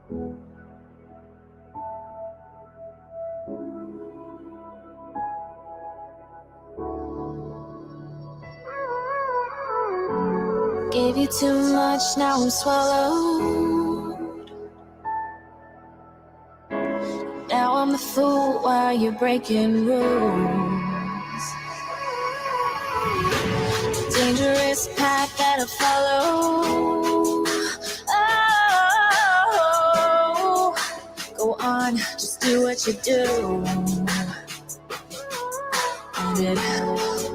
Gave you too much, now I'm swallowed. Now I'm the fool while you're breaking rules. Dangerous path that I follow. Oh, go on, just do what you do. And it hurts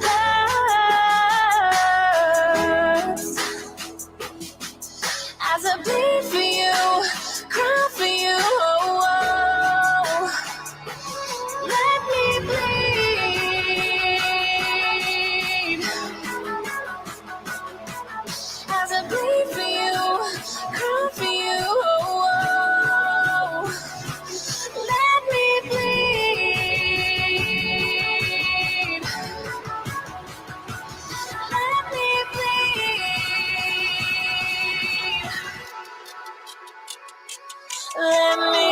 as I bleed for you, cry for you. Let me bleed as I bleed for you, cry for you. Let me bleed. Let me bleed. Let me.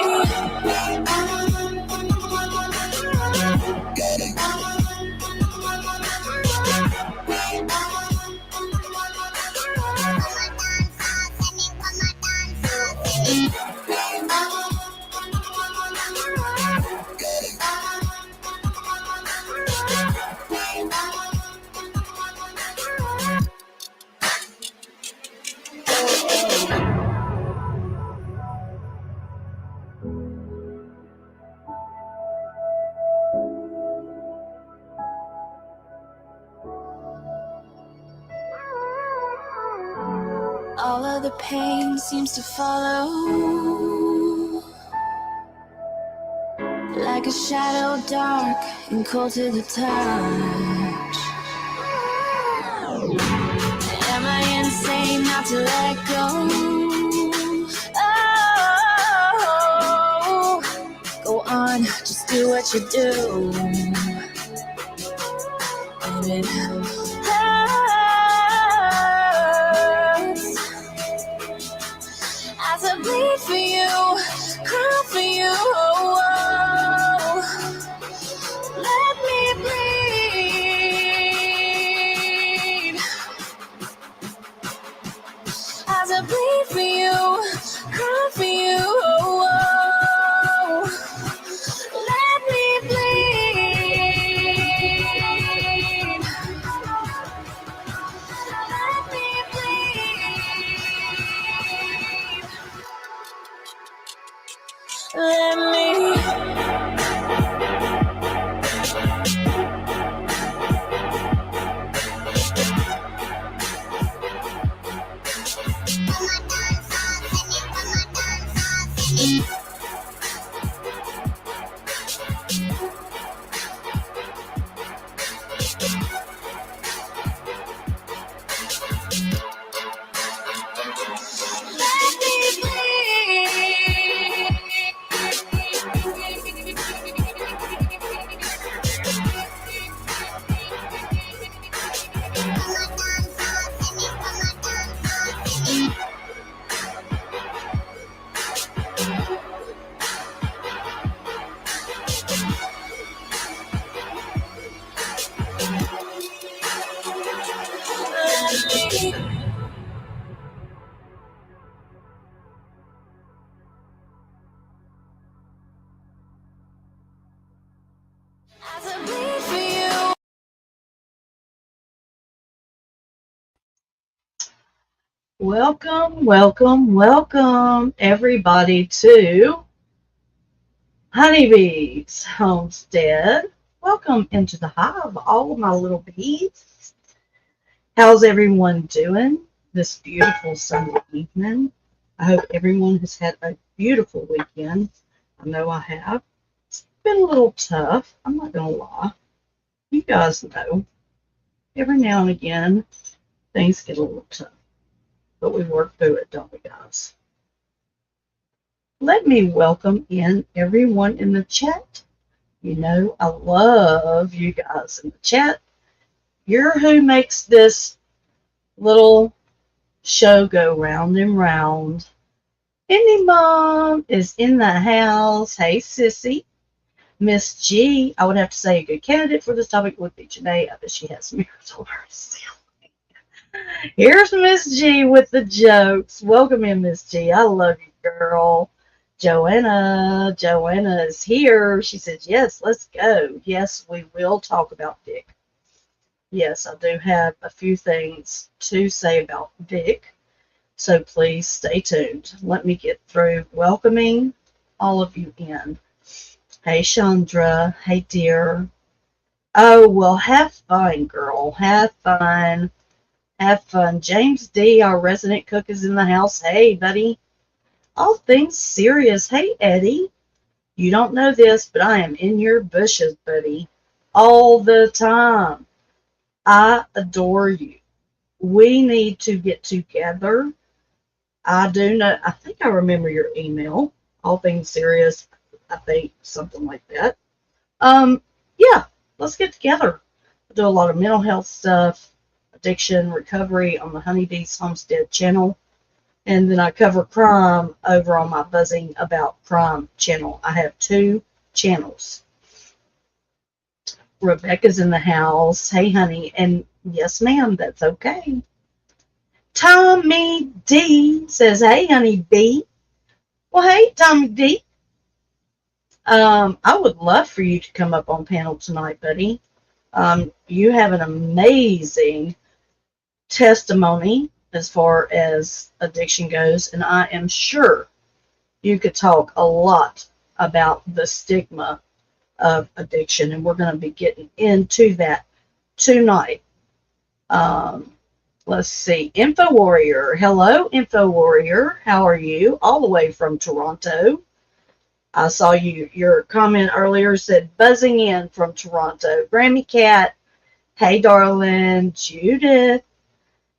All of the pain seems to follow, like a shadow, dark and cold to the touch. Am I insane not to let go? Oh, go on, just do what you do. And it hurts as I bleed for you, cry for you. Let me bleed as I bleed for you, cry for you. Let me bleed. Let me bleed. Let me. Welcome, welcome, welcome everybody to Honeybees Homestead. Welcome into the hive, all of my little bees. How's everyone doing this beautiful Sunday evening? I hope everyone has had a beautiful weekend. I know I have. It's been a little tough, I'm not going to lie. You guys know, every now and again, things get a little tough. But we work through it, don't we, guys? Let me welcome in everyone in the chat. You know, I love you guys in the chat. You're who makes this little show go round and round. Indie Mom is in the house. Hey, sissy. Miss G, I would have to say a good candidate for this topic would be Janae. I bet she has mirrors on her ceiling. Here's Miss G with the jokes. Welcome in, Miss G. I love you, girl. Joanna is here. She says, yes, let's go. Yes, we will talk about Dick. Yes, I do have a few things to say about Dick. So please stay tuned. Let me get through welcoming all of you in. Hey, Chandra. Hey, dear. Oh, well, have fun, girl. Have fun. Have fun. James D., our resident cook, is in the house. Hey, buddy. All things serious. Hey, Eddie. You don't know this, but I am in your bushes, buddy. All the time. I adore you. We need to get together. I do know. I think I remember your email. All things serious. I think something like that. Yeah, let's get together. I do a lot of mental health stuff, addiction, recovery on the Honeybees Homestead channel. And then I cover crime over on my Buzzing About Crime channel. I have 2 channels. Rebecca's in the house. Hey, honey. And yes, ma'am, that's okay. Tommy D says, hey, honey B. Well, hey, Tommy D. I would love for you to come up on panel tonight, buddy. You have an amazing testimony as far as addiction goes, and I am sure you could talk a lot about the stigma of addiction, and we're going to be getting into that tonight. Let's see. Info Warrior. Hello, Info Warrior. How are you? All the way from Toronto. I saw your comment earlier said buzzing in from Toronto. Grammy Cat. Hey, darling. Judith.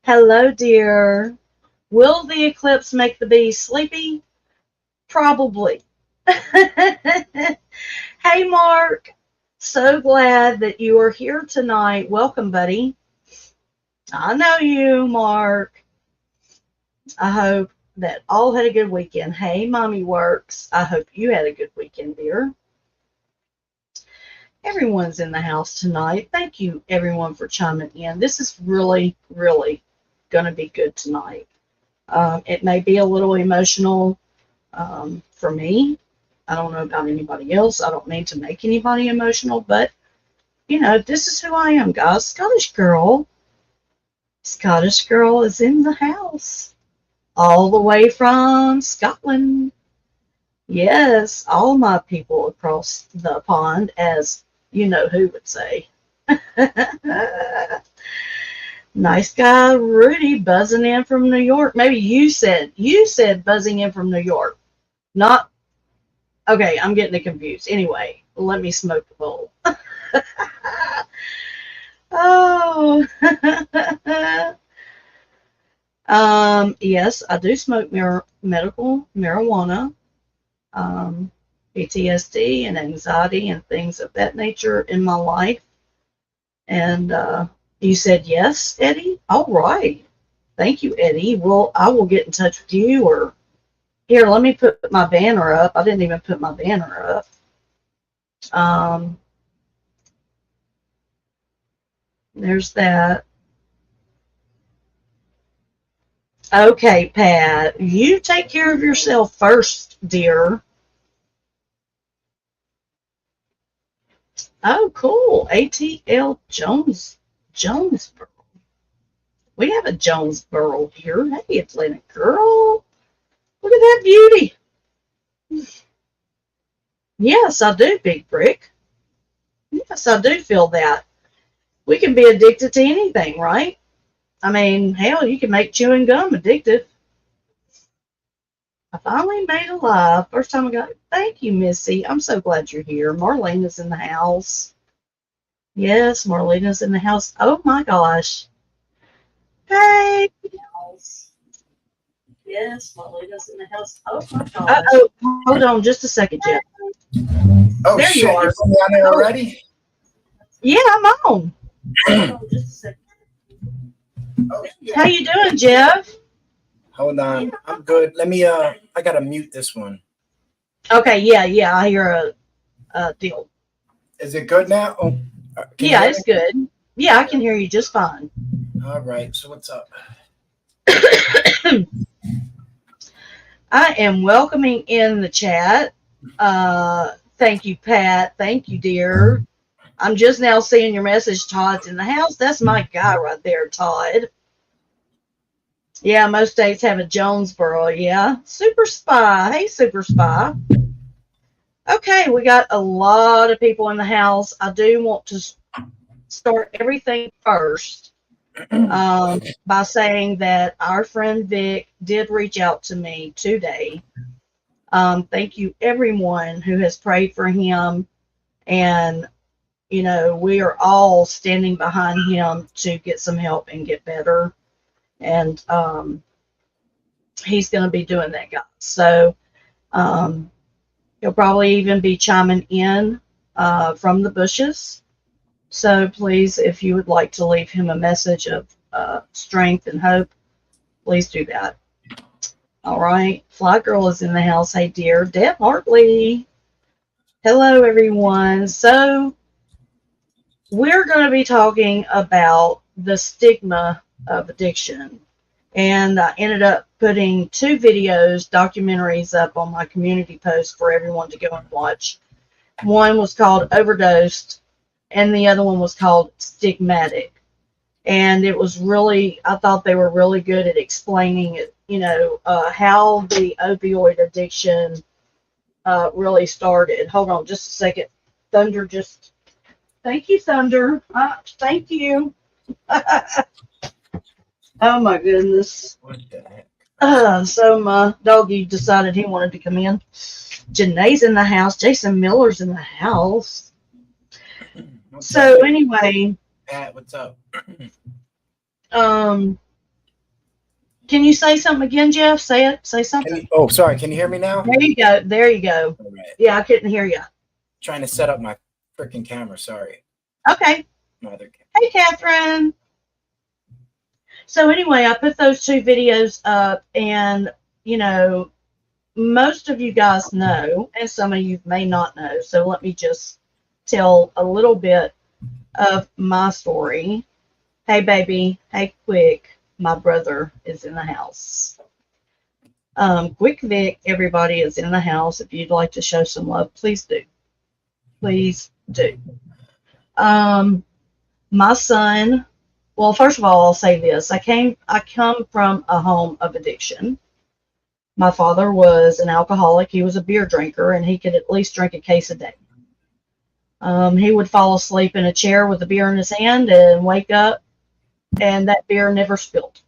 Hello, dear. Will the eclipse make the bees sleepy? Probably. Hey, Mark. So glad that you are here tonight. Welcome, buddy. I know you, Mark. I hope that all had a good weekend. Hey, Mommy Works. I hope you had a good weekend, dear. Everyone's in the house tonight. Thank you, everyone, for chiming in. This is really, really going to be good tonight. It may be a little emotional for me. I don't know about anybody else. I don't mean to make anybody emotional, but, you know, this is who I am, guys. Scottish girl. Scottish girl is in the house. All the way from Scotland. Yes, all my people across the pond, as you know who would say. Nice guy Rudy buzzing in from New York. Maybe you said buzzing in from New York. Not okay, I'm getting it confused. Anyway, let me smoke the bowl. Oh. Yes, I do smoke medical marijuana, PTSD and anxiety and things of that nature in my life. And you said yes, Eddie? All right. Thank you, Eddie. Well, I will get in touch with you, or here, let me put my banner up. I didn't even put my banner up. There's that. Okay, Pat, you take care of yourself first, dear. Oh, cool. ATL Jonesboro. We have a Jonesboro here. Hey, Atlantic girl. Look at that beauty. Yes, I do, Big Brick. Yes, I do feel that. We can be addicted to anything, right? I mean, hell, you can make chewing gum addictive. I finally made a live. First time I got it. Thank you, Missy. I'm so glad you're here. Marlena's in the house. Yes, Marlena's in the house. Oh my gosh. Hey. Yes, Marlena's in the house. Oh my gosh. Oh, hold on just a second, Jeff. Oh, there shit, you are. You're on there already? Yeah, I'm on. Hold on just a second. Oh, How you doing, Jeff? Hold on. I'm good. Let me I gotta mute this one. Okay, yeah, I hear a deal. Is it good now? Oh, can you Yeah, hear it's good. Yeah, I can hear you just fine. me? All right. So what's up? I am welcoming in the chat. Thank you, Pat. Thank you, dear. I'm just now seeing your message. Todd's in the house. That's my guy right there, Todd. Yeah, most states have a Jonesboro. Yeah. Super Spy. Hey, Super Spy. Okay, we got a lot of people in the house. I do want to start everything first by saying that our friend Vic did reach out to me today. Thank you, everyone who has prayed for him. And, you know, we are all standing behind him to get some help and get better. And he's going to be doing that, guys. So he'll probably even be chiming in from the bushes. So please, if you would like to leave him a message of strength and hope, please do that. All right. Fly Girl is in the house. Hey, dear. Deb Hartley. Hello, everyone. So we're going to be talking about the stigma of addiction. And I ended up putting 2 videos, documentaries up on my community post for everyone to go and watch. One was called Overdosed, and the other one was called Stigmatic. And it was really, I thought they were really good at explaining it, you know, how the opioid addiction really started. Hold on just a second. Thunder just, thank you, Thunder. Thank you. Oh my goodness. What the heck? So my doggy decided he wanted to come in. Janae's in the house. Jason Miller's in the house. So anyway, Pat, what's up? can you say something again, Jeff? Say it. Say something. Sorry. Can you hear me now? There you go. There you go. All right. Yeah, I couldn't hear you. Trying to set up my freaking camera. Sorry. Okay. My other camera. Hey, Catherine. So anyway, I put those 2 videos up, and, you know, most of you guys know, and some of you may not know. So let me just tell a little bit of my story. Hey, baby. Hey, Quick. My brother is in the house. Quick Vic, everybody is in the house. If you'd like to show some love, please do. Please do. My son, well, first of all, I'll say this. I come from a home of addiction. My father was an alcoholic. He was a beer drinker, and he could at least drink a case a day. He would fall asleep in a chair with a beer in his hand and wake up, and that beer never spilled.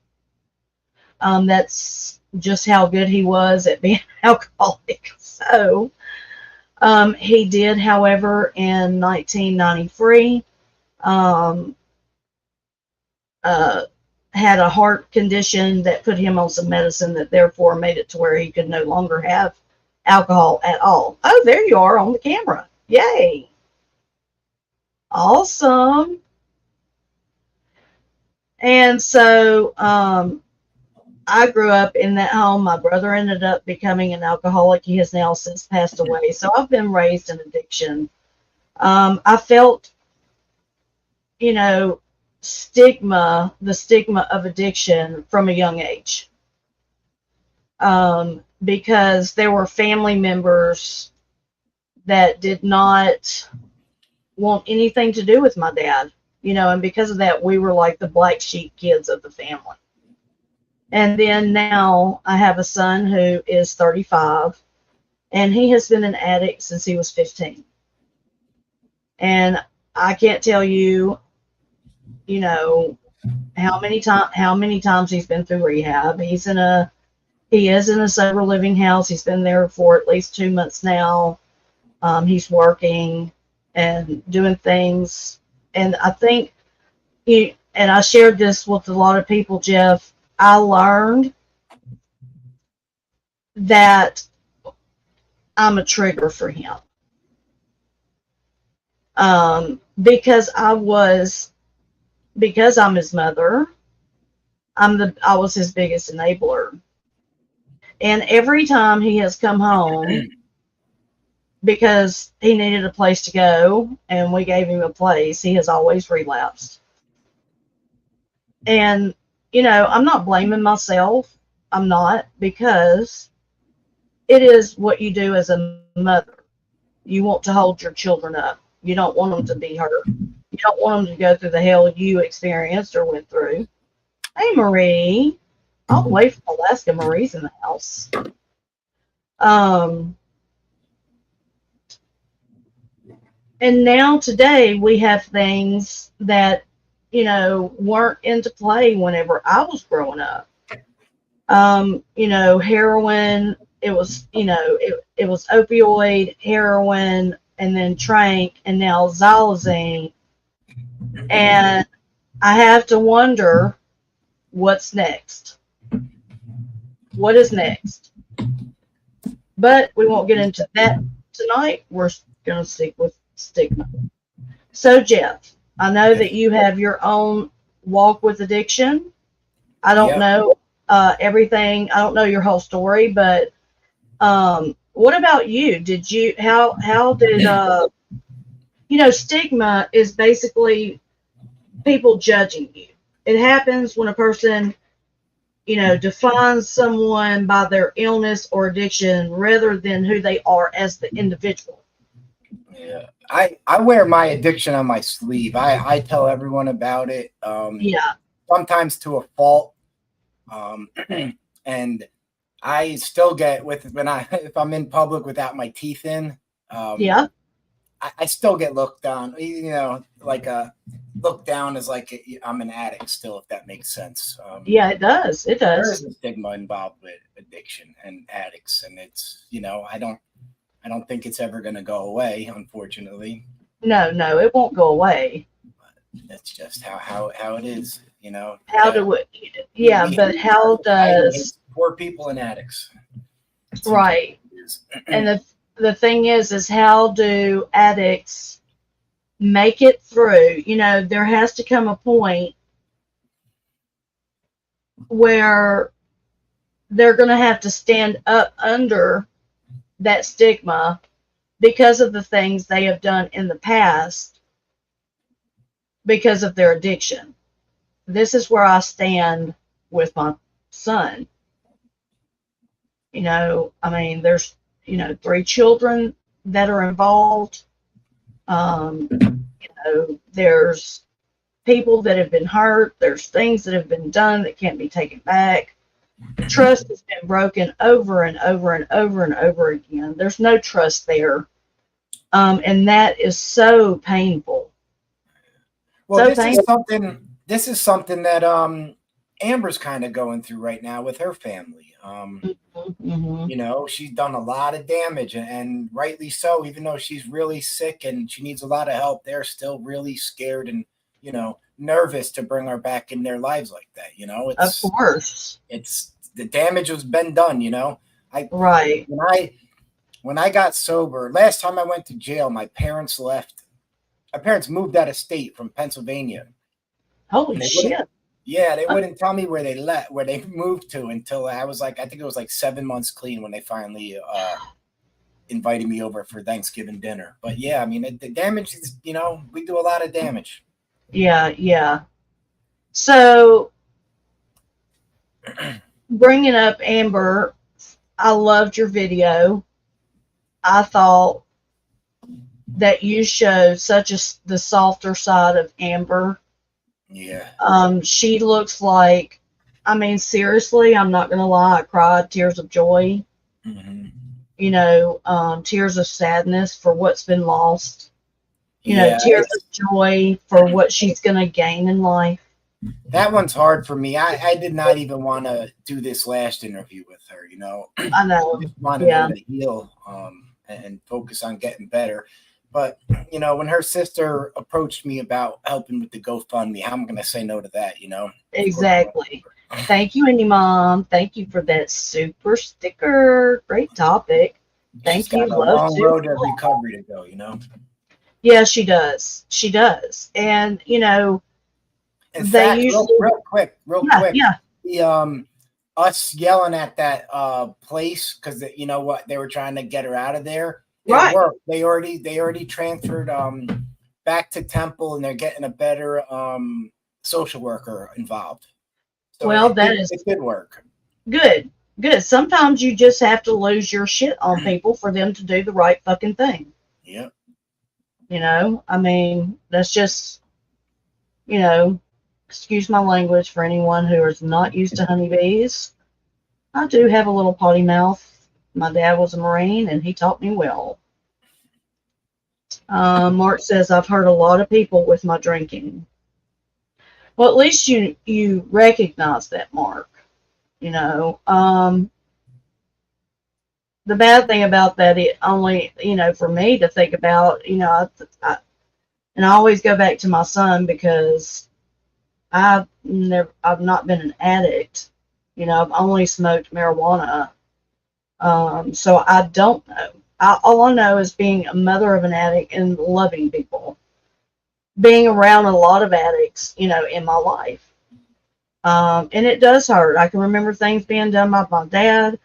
That's just how good he was at being an alcoholic. So he did, however, in 1993, had a heart condition that put him on some medicine that therefore made it to where he could no longer have alcohol at all. Oh, there you are on the camera. Yay. Awesome. And so I grew up in that home. My brother ended up becoming an alcoholic. He has now since passed away. So I've been raised in addiction. I felt, you know, the stigma of addiction from a young age. Because there were family members that did not want anything to do with my dad, you know, and because of that, we were like the black sheep kids of the family. And then now I have a son who is 35, and he has been an addict since he was 15. And I can't tell you, you know, how many times he's been through rehab. He is in a sober living house. He's been there for at least 2 months now. He's working and doing things. And I think, and I shared this with a lot of people, Jeff, I learned that I'm a trigger for him. Because I'm his mother, I was his biggest enabler. And every time he has come home, because he needed a place to go and we gave him a place, he has always relapsed. And, I'm not blaming myself. I'm not, because it is what you do as a mother. You want to hold your children up. You don't want them to be hurt. You don't want them to go through the hell you experienced or went through. Hey, Marie. All the way from Alaska. Marie's in the house. And now today we have things that, weren't into play whenever I was growing up. Heroin, it was, it was opioid, heroin, and then trank, and now xylazine. And I have to wonder what's next. What is next? But we won't get into that tonight. We're going to stick with stigma. So, Jeff, I know that you have your own walk with addiction. I don't know everything. I don't know your whole story, but what about you? How did, stigma is basically people judging you. It happens when a person, defines someone by their illness or addiction rather than who they are as the individual. Yeah. I wear my addiction on my sleeve. I tell everyone about it. Sometimes to a fault. And I still get if I'm in public without my teeth in. I still get looked down. Like looked down as like I'm an addict still, if that makes sense. It does. It does. There is a stigma involved with addiction and addicts, and it's I don't think it's ever going to go away, unfortunately. No, it won't go away. But that's just how it is, How do it? Yeah, but how does poor people and addicts? Right. And the thing is how do addicts make it through? There has to come a point where they're going to have to stand up under that stigma because of the things they have done in the past because of their addiction. This is where I stand with my son. There's 3 children that are involved. There's people that have been hurt. There's things that have been done that can't be taken back. Trust has been broken over and over and over and over again. There's no trust there. And that is so painful. Well, this is something that Amber's kind of going through right now with her family. She's done a lot of damage, and rightly so. Even though she's really sick and she needs a lot of help, they're still really scared and nervous to bring her back in their lives like that. Of course, it's the damage has been done. Right. When I got sober, last time I went to jail, my parents left. My parents moved out of state from Pennsylvania. Holy shit. Yeah, they wouldn't tell me where they moved to until I was I think it was 7 months clean when they finally invited me over for Thanksgiving dinner. But yeah, the damage is, we do a lot of damage. Yeah. So, bringing up Amber, I loved your video. I thought that you showed the softer side of Amber. Yeah. She looks like, seriously, I'm not gonna lie, I cried tears of joy. Tears of sadness for what's been lost. Tears of joy for what she's gonna gain in life. That one's hard for me. I did not even want to do this last interview with her. I know. I just wanted her to heal and focus on getting better. But, when her sister approached me about helping with the GoFundMe, how am I going to say no to that, Exactly. Thank you, Annie Mom. Thank you for that super sticker. Great topic. Thank you. Got a long road of recovery to go, Yeah, she does. She does. And, In fact, usually... real quick. Yeah. us yelling at that place because you know what, they were trying to get her out of there. Right. It worked. They already transferred back to Temple, and they're getting a better social worker involved. So Well, it did work. Good. Sometimes you just have to lose your shit on people for them to do the right fucking thing. Yeah. You know, I mean, that's just, you know, excuse my language for anyone who is not used to honeybees. I do have a little potty mouth. My dad was a Marine and he taught me well. Mark says, I've hurt a lot of people with my drinking. Well, at least you recognize that, Mark. You know, the bad thing about that, it only, you know, for me to think about, you know, and I always go back to my son because I've not been an addict. You know, I've only smoked marijuana. So I don't know. All I know is being a mother of an addict and loving people, being around a lot of addicts, you know, in my life. And it does hurt. I can remember things being done by my dad,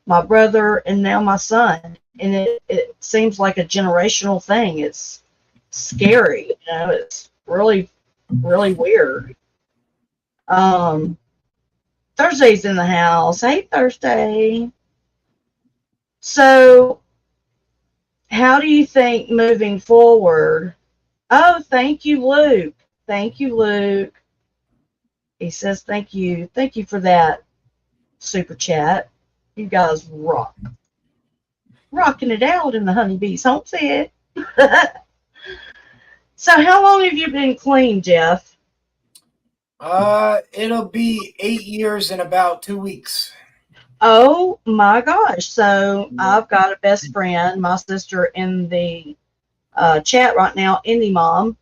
my brother, and now my son. And it seems like a generational thing. It's scary, you know, it's really, really weird. Thursday's in the house. Hey, Thursday. So, how do you think moving forward? Oh, thank you, Luke. Thank you, Luke. He says, thank you. Thank you for that super chat. You guys rock. Rocking it out in the Honeybees homestead. So how long have you been clean, Jeff? It'll be 8 years in about 2 weeks. Oh my gosh. So I've got a best friend, my sister in the chat right now, Indie Mom.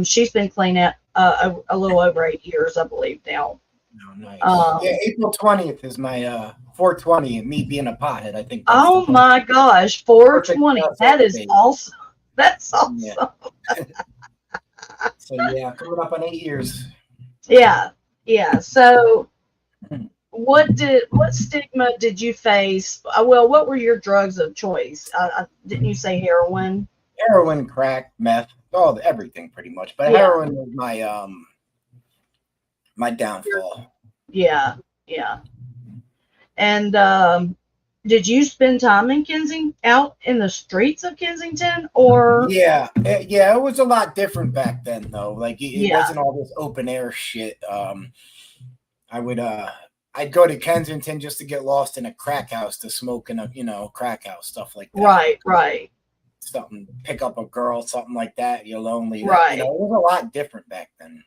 She's been clean at a little over 8 years, I believe now. Oh, nice. Yeah, April 20th is my 420, me being a pothead, I think. Oh my gosh, 420. That is awesome. That's awesome. Yeah. So yeah, coming up on 8 years. Yeah. So what stigma did you face? Well, what were your drugs of choice? Didn't you say heroin? Heroin, crack, meth, everything pretty much. But heroin was my my downfall. Yeah. And did you spend time in Kensington, out in the streets of Kensington, or? Yeah, it was a lot different back then, though. Like it wasn't all this open air shit. I'd go to Kensington just to get lost in a crack house to smoke in a crack house, stuff like that. Right. Something, pick up a girl, something like that. You're lonely. Right. It was a lot different back then.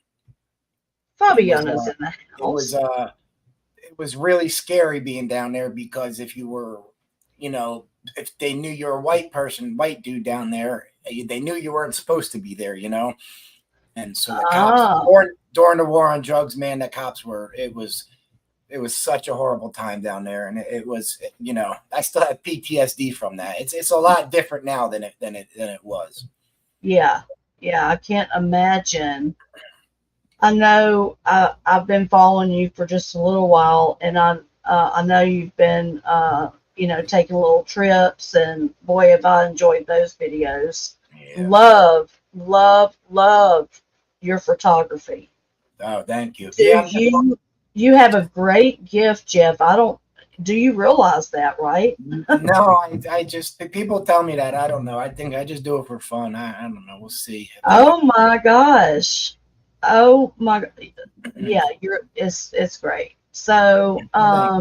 Fabiana's in the house. It was really scary being down there because if you were, if they knew you're a white dude down there, they knew you weren't supposed to be there, And so the cops, during the war on drugs, man, the cops it was such a horrible time down there. And it was, I still have PTSD from that. It's a lot different now than it was. Yeah. I can't imagine. I know I've been following you for just a little while, and I know you've been, taking little trips, and boy, have I enjoyed those videos. Yeah. Love your photography. Oh, thank you. You have a great gift, Jeff. Do you realize that, right? No, I just, people tell me that. I don't know. I think I just do it for fun. I don't know. We'll see. Oh my gosh. Oh my, yeah, it's great. So, how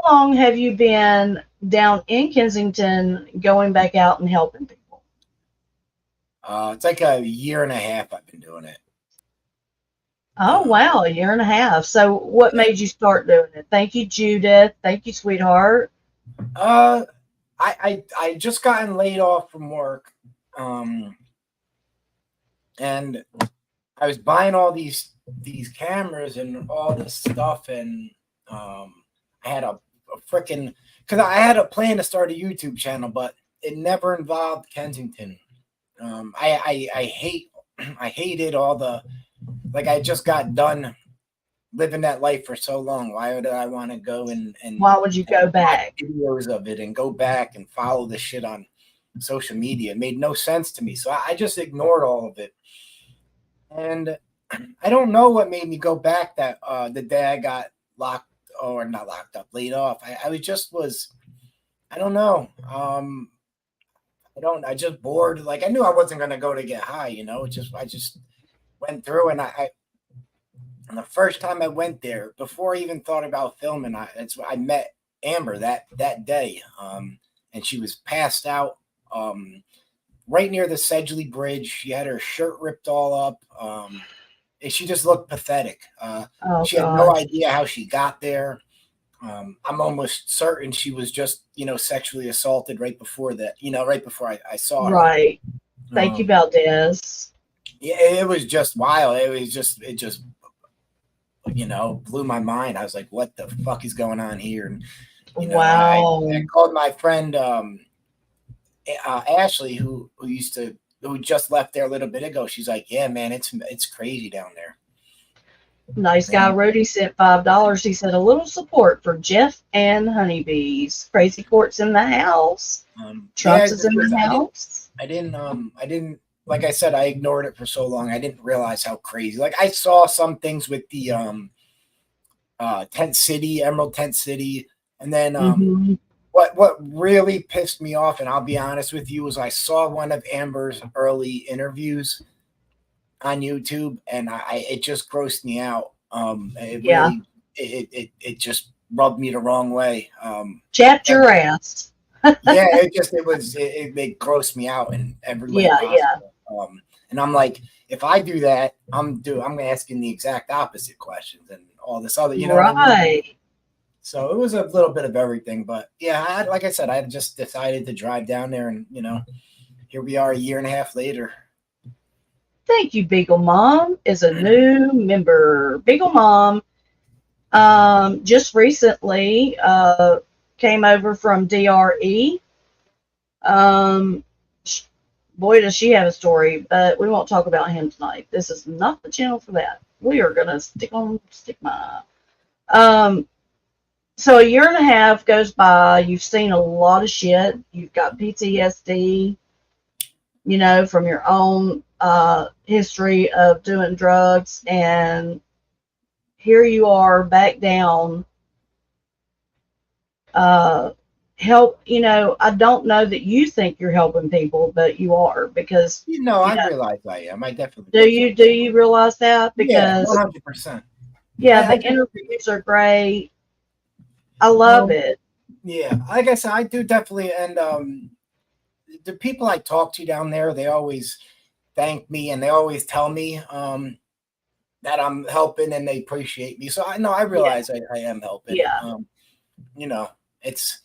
long have you been down in Kensington going back out and helping people? It's like a year and a half I've been doing it. Oh, wow, a year and a half. So what made you start doing it? Thank you, Judith. Thank you, sweetheart. I just gotten laid off from work. And I was buying all these cameras and all this stuff, and I had a freaking, because I had a plan to start a YouTube channel, but it never involved Kensington. I hated all the, like, I just got done living that life for so long. Why would I want to go and why would you go back? Videos of it and go back and follow the shit on social media. It made no sense to me. So I just ignored all of it. And I don't know what made me go back that the day I got not locked up, laid off. I don't know. I just bored. Like I knew I wasn't gonna go to get high, I just went through and and the first time I went there, before I even thought about filming, I met Amber that day. And she was passed out right near the Sedgley Bridge. She had her shirt ripped all up. And she just looked pathetic. She had no idea how she got there. I'm almost certain she was just, sexually assaulted right before I saw her. Right. Thank you, Valdez. Yeah, it was just wild. It just blew my mind. I was like, what the fuck is going on here? And, wow. I called my friend Ashley, who just left there a little bit ago. She's like, yeah, man, it's crazy down there. Nice guy Rudy sent $5. He said a little support for Jeff and Honeybees. Crazy Court's in the house. Trunks is in the house. I didn't like I said, I ignored it for so long. I didn't realize how crazy. Like I saw some things with the Tent City, Emerald Tent City, and then what really pissed me off, and I'll be honest with you, was I saw one of Amber's early interviews on YouTube, and it just grossed me out. It just rubbed me the wrong way. Chapped your ass. Yeah, it grossed me out in every way possible. And I'm like, if I do that, I'm asking the exact opposite questions and all this other, right. What I mean? So it was a little bit of everything, but yeah, like I said, I just decided to drive down there, and here we are a year and a half later. Thank you. Beagle Mom is a new member. Beagle Mom just recently came over from DRE. Boy, does she have a story, but we won't talk about him tonight. This is not the channel for that. We are going to stick on Stigma. So a year and a half goes by. You've seen a lot of shit. You've got PTSD, from your own history of doing drugs. And here you are back down. Help, I don't know that you think you're helping people, but you are, because I realize I am. I definitely do you realize that? Because 100%. Yeah, the interviews are great. I love it. Yeah, like I said, I do definitely, and the people I talk to down there, they always thank me, and they always tell me that I'm helping, and they appreciate me. So I realize I am helping. Yeah. It's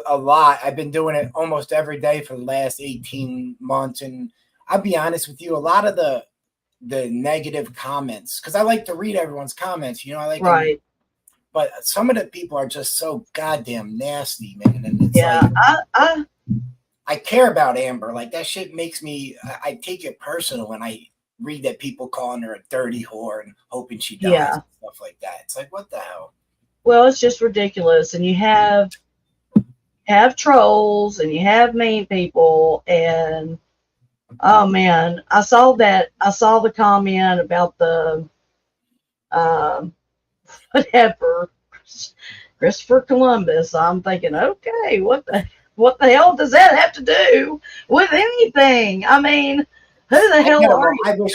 a lot. I've been doing it almost every day for the last 18 months, and I'll be honest with you, a lot of the negative comments, because I like to read everyone's comments, I like right. But some of the people are just so goddamn nasty, man. And it's I care about Amber. Like that shit makes me. I take it personal when I read that people calling her a dirty whore and hoping she dies and stuff like that. It's like, what the hell? Well, it's just ridiculous. And you have trolls, and you have mean people, and oh man, I saw the comment about the whatever, Christopher Columbus. I'm thinking, okay, what the hell does that have to do with anything? I mean, who the hell are you? I wish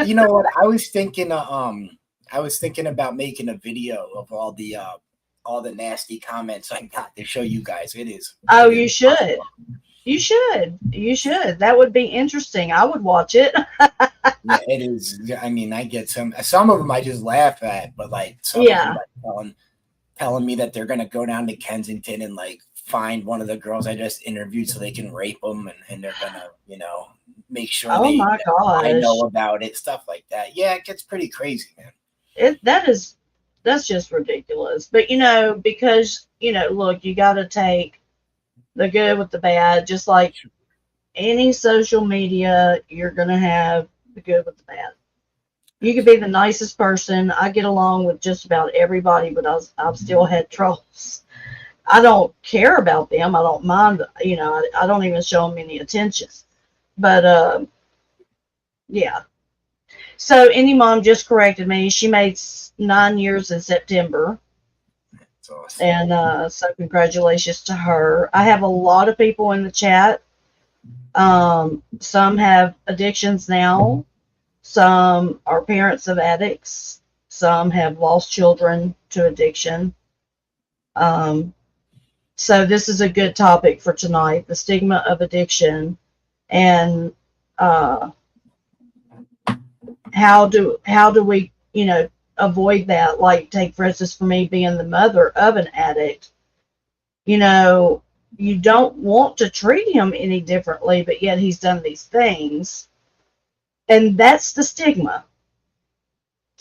you know what? I was thinking about making a video of all the nasty comments I got to show you guys. You should. Awesome. You should. That would be interesting. I would watch it. Yeah, it is. I mean, I get some of them I just laugh at, but like some of them like telling me that they're gonna go down to Kensington and like find one of the girls I just interviewed so they can rape them, and they're gonna make sure I know about it, stuff like that. Yeah, it gets pretty crazy, man. That's just ridiculous. But because look, you got to take the good with the bad, just like any social media, you're going to have the good with the bad. You could be the nicest person. I get along with just about everybody, but I've still had trolls. I don't care about them. I don't mind, I don't even show them any attention. But, yeah. So, any mom just corrected me. She made 9 years in September. That's awesome. And so, congratulations to her. I have a lot of people in the chat. Some have addictions now. Some are parents of addicts. Some have lost children to addiction. So this is a good topic for tonight, the stigma of addiction, and how do we, avoid that? Like, take for instance, for me being the mother of an addict, you don't want to treat him any differently, but yet he's done these things. And that's the stigma.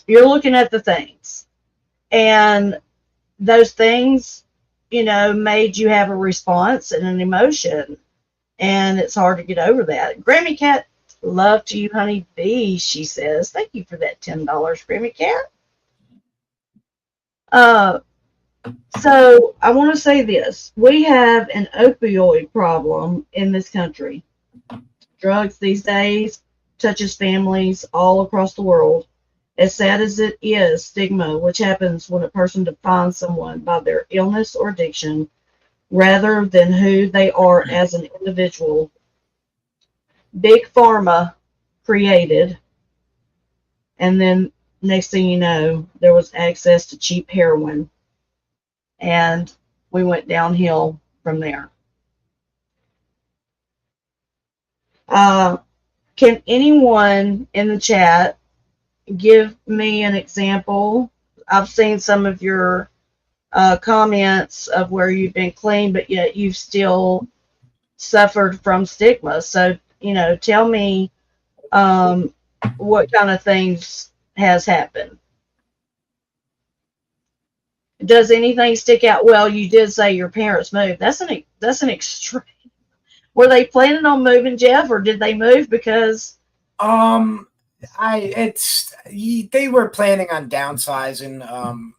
You're looking at the things. And those things, made you have a response and an emotion. And it's hard to get over that. Grammy Cat, love to you, Honeybees, she says. Thank you for that $10, Grammy Cat. So I want to say this. We have an opioid problem in this country. Drugs these days touches families all across the world. As sad as it is, stigma, which happens when a person defines someone by their illness or addiction rather than who they are as an individual. Big Pharma created, and then next thing you know, there was access to cheap heroin, and we went downhill from there. Can anyone in the chat give me an example? I've seen some of your comments of where you've been clean, but yet you've still suffered from stigma. So, tell me what kind of things has happened. Does anything stick out? Well, you did say your parents moved. That's an extreme. Were they planning on moving, Jeff, or did they move because? They were planning on downsizing.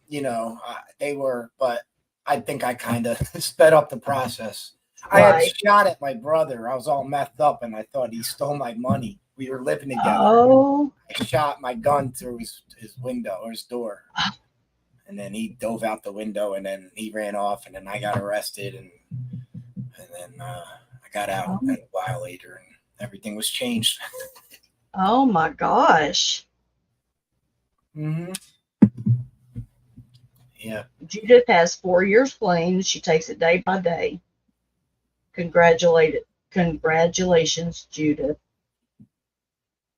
They were, but I think I kind of sped up the process. Right. I had shot at my brother. I was all messed up, and I thought he stole my money. We were living together. Oh. I shot my gun through his window or his door, and then he dove out the window, and then he ran off, and then I got arrested, and then I got out a while later, and everything was changed. Oh my gosh. Mm-hmm. Yeah. Judith has 4 years clean. She takes it day by day. Congratulations, Judith.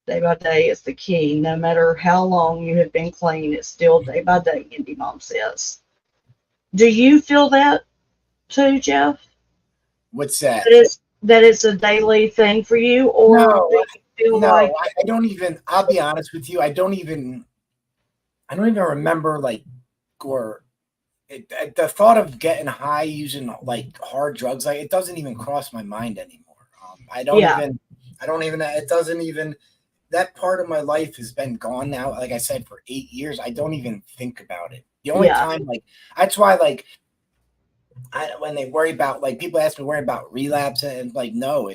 Day by day is the key. No matter how long you have been clean, it's still day by day, Indy Mom says. Do you feel that too, Jeff? What's that? That it's a daily thing for you? Or no, do you feel like... I don't even, I'll be honest with you, I don't even remember, the thought of getting high using hard drugs, it doesn't even cross my mind anymore. It doesn't even, that part of my life has been gone now. Like I said, for 8 years, I don't even think about it. The only time, that's why, when they worry about, people ask me, worry about relapse, and no,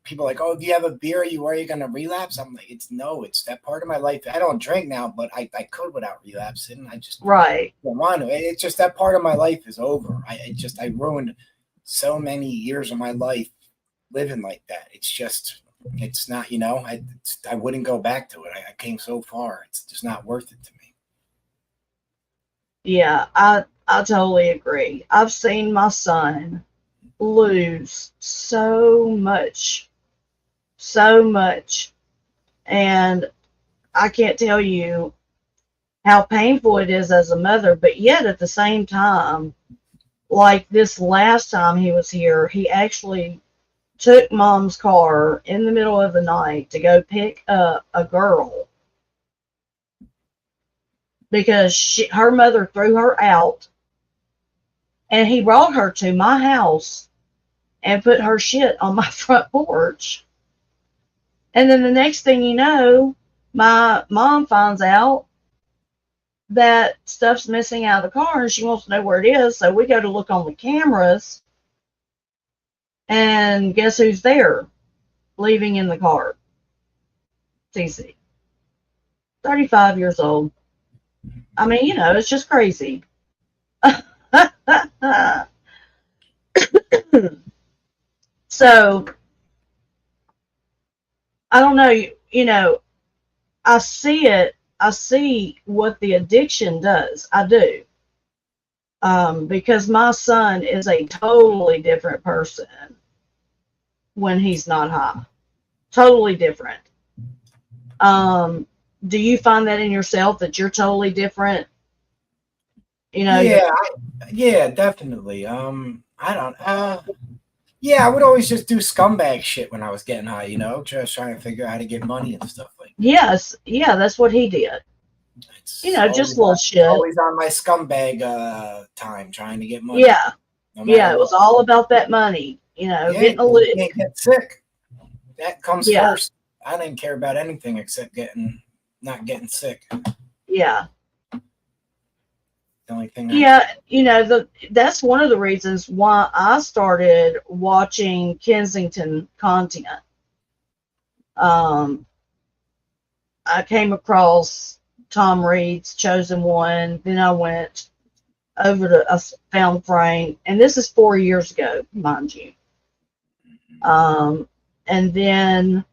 people are like, oh, if you have a beer, you worry you're going to relapse? I'm like, it's that part of my life. I don't drink now, but I could without relapsing. I just don't want to. It's just that part of my life is over. I ruined so many years of my life living like that. It's not, I wouldn't go back to it. I came so far. It's just not worth it to me. Yeah, I totally agree. I've seen my son lose so much, and I can't tell you how painful it is as a mother, but yet at the same time, like this last time he was here, he actually took Mom's car in the middle of the night to go pick up a girl because her mother threw her out, and he brought her to my house and put her shit on my front porch. And then the next thing you know, My mom finds out that stuff's missing out of the car and she wants to know where it is. So we go to look on the cameras, and guess who's there leaving in the car? TC. 35 years old. I mean, it's just crazy. So, I don't know, I see it. I see what the addiction does. I do. Because my son is a totally different person when he's not high. Totally different. Do you find that in yourself, that you're totally different? Yeah, definitely. I would always just do scumbag shit when I was getting high, just trying to figure out how to get money and stuff like that. Yes, yeah, that's what he did. Just little shit. Always on my scumbag time, trying to get money. Yeah, it was all about that money. Getting a lick. Can't get sick. That comes first. I didn't care about anything except not getting sick. Yeah. The only thing. That's one of the reasons why I started watching Kensington content. I came across Tom Reed's Chosen One. Then I went over to, I found Frank, and this is 4 years ago, mind you. And then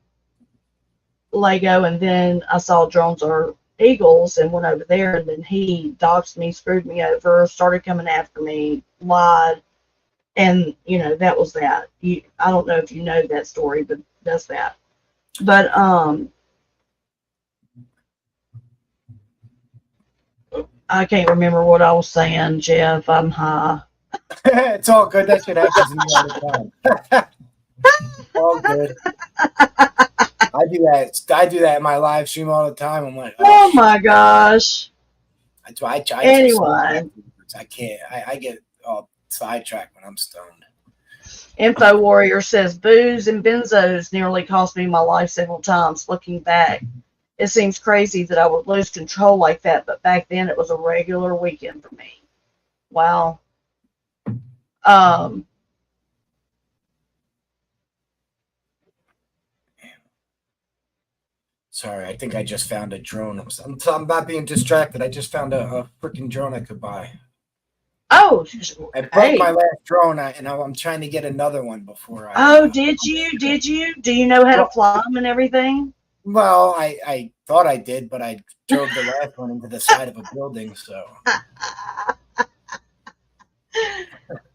Lego, and then I saw Drones Are Eagles and went over there, and then he doxed me, screwed me over, started coming after me, lied, and that was that. I don't know if you know that story, but that's that. But I can't remember what I was saying, Jeff. I'm high. It's all good. That shit happens to me all the time. All good. I do that in my live stream all the time. I'm like, oh my gosh. Anyway, I can't. I get all sidetracked when I'm stoned. Info Warrior says booze and benzos nearly cost me my life several times. Looking back, it seems crazy that I would lose control like that, but back then it was a regular weekend for me. Wow. Sorry, I think I just found a drone. I'm not being distracted. I just found a freaking drone I could buy. Oh, I broke my last drone, and I'm trying to get another one before I. Oh, did you? Do you know how to fly them and everything? Well, I thought I did, but I drove the last one into the side of a building, so.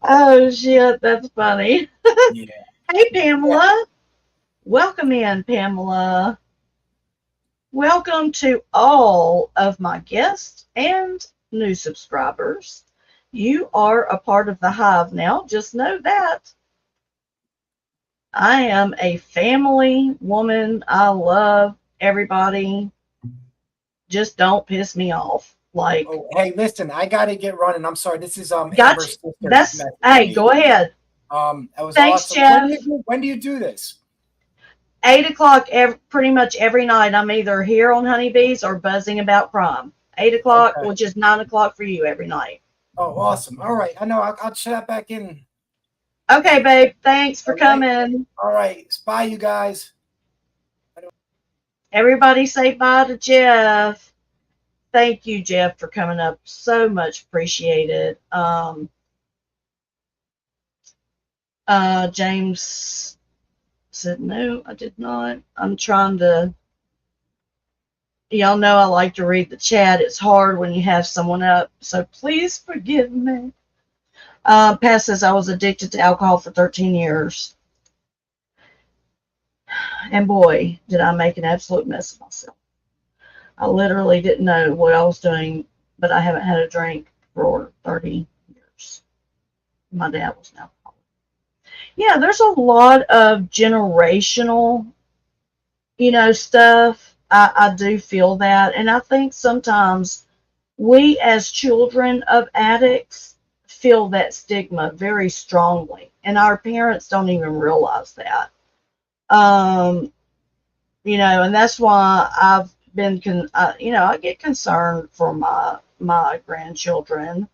Oh, shit, that's funny. Yeah. Hey, Pamela. Welcome in, Pamela. Welcome to all of my guests and new subscribers. You are a part of the Hive now. Just know that. I am a family woman. I love everybody. Just don't piss me off. Like, oh, hey, listen, I gotta get running. I'm sorry. This is Gotcha. That's hey, go ahead. That was Thanks, awesome. Jeff. When do you do this? 8 o'clock pretty much every night. I'm either here on Honeybees or buzzing about crime. 8 o'clock, okay, which is 9 o'clock for you every night. Oh, awesome. All right. I know. I'll chat back in. Okay, babe. Thanks for coming. All right. Bye, you guys. Everybody say bye to Jeff. Thank you, Jeff, for coming up. So much appreciated. James said, no, I did not. I'm trying to, y'all know I like to read the chat. It's hard when you have someone up, so please forgive me. Pat says, I was addicted to alcohol for 13 years. And boy, did I make an absolute mess of myself. I literally didn't know what I was doing, but I haven't had a drink for 30 years. My dad was an alcoholic. Yeah, there's a lot of generational, stuff. I do feel that. And I think sometimes we as children of addicts feel that stigma very strongly. And our parents don't even realize that. And that's why I've been, I get concerned for my grandchildren.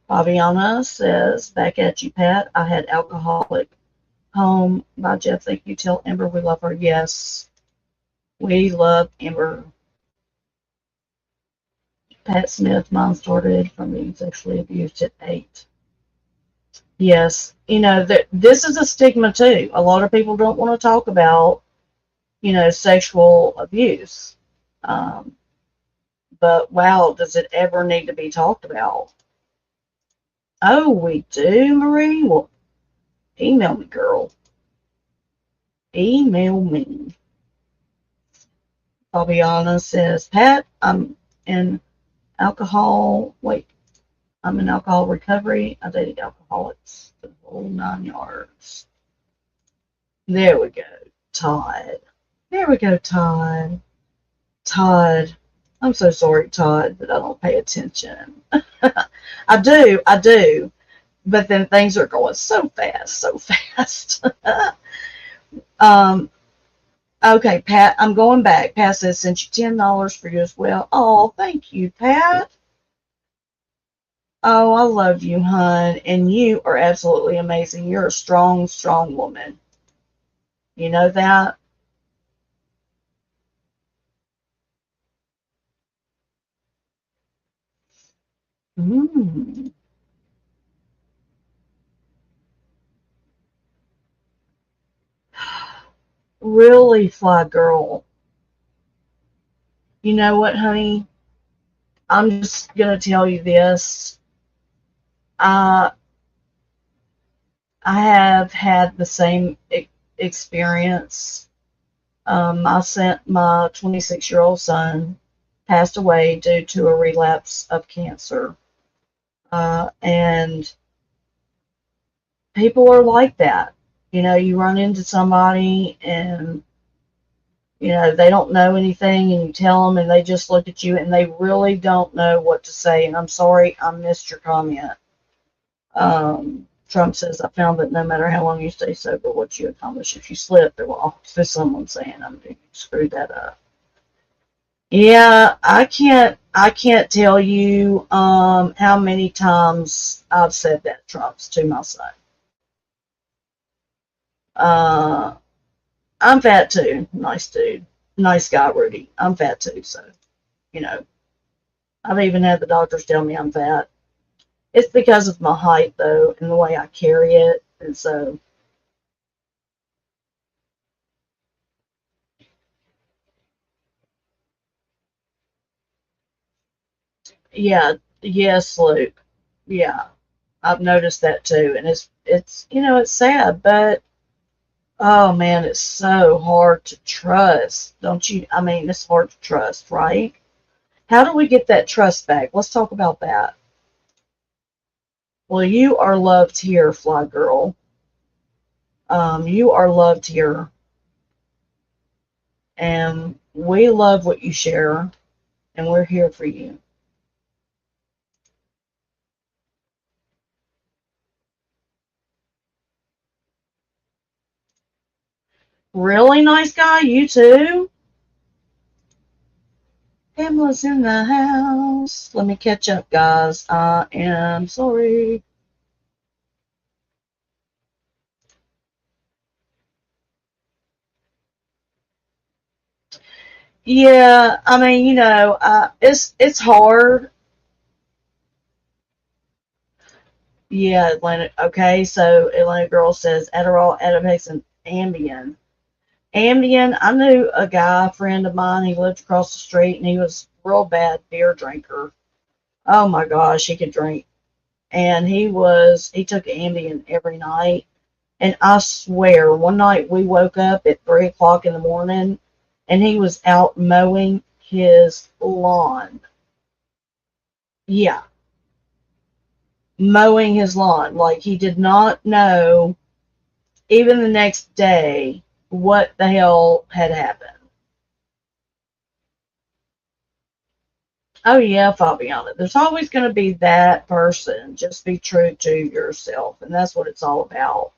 Fabiana says, back at you, Pat. I had Alcoholic Home by Jeff. Thank you. Tell Amber we love her. Yes, we love Amber. Pat Smith, mom started from being sexually abused at 8. Yes, this is a stigma too. A lot of people don't want to talk about, sexual abuse. But wow, does it ever need to be talked about? Oh, we do, Marie? Well, email me, girl. Email me. Fabiana says, Pat, I'm in I'm in alcohol recovery. I dated alcoholics the whole 9 yards. There we go, Todd. There we go, Todd. Todd. I'm so sorry, Todd, that I don't pay attention. I do. But then things are going so fast. Okay, Pat, I'm going back. Pat says, sent you $10 for you as well. Oh, thank you, Pat. Oh, I love you, hon. And you are absolutely amazing. You're a strong, strong woman. You know that? Mm. Really, Fly Girl. You know what, honey? I'm just going to tell you this. I have had the same experience. My 26-year-old son passed away due to a relapse of cancer. And people are like that. You run into somebody and, they don't know anything and you tell them and they just look at you and they really don't know what to say. And I'm sorry, I missed your comment. Trump says, I found that no matter how long you stay sober, what you accomplish, if you slip, there will always be someone saying, I'm doing screwed that up. Yeah, I can't tell you how many times I've said that, Trumps, to my son. I'm fat too. Nice dude. Nice guy, Rudy. I'm fat too, so, I've even had the doctors tell me I'm fat. It's because of my height, though, and the way I carry it, and so. Yeah, yes, Luke. Yeah, I've noticed that too, and it's sad, but oh man, it's so hard to trust, don't you? I mean, it's hard to trust, right? How do we get that trust back? Let's talk about that. Well, you are loved here, Fly Girl. You are loved here, and we love what you share, and we're here for you. Really nice guy, you too? Pamela's in the house. Let me catch up, guys. I am sorry. Yeah, I mean, it's hard. Yeah, Atlanta. Okay, so Atlanta Girl says Adderall, Atipex, and Ambien. Ambien, I knew a guy, a friend of mine, he lived across the street, and he was a real bad beer drinker. Oh my gosh, he could drink. And he took Ambien every night. And I swear, one night we woke up at 3 o'clock in the morning, and he was out mowing his lawn. Yeah, mowing his lawn. Like he did not know, even the next day, what the hell had happened. Oh yeah, Fabiana. There's always going to be that person. Just be true to yourself, and that's what it's all about.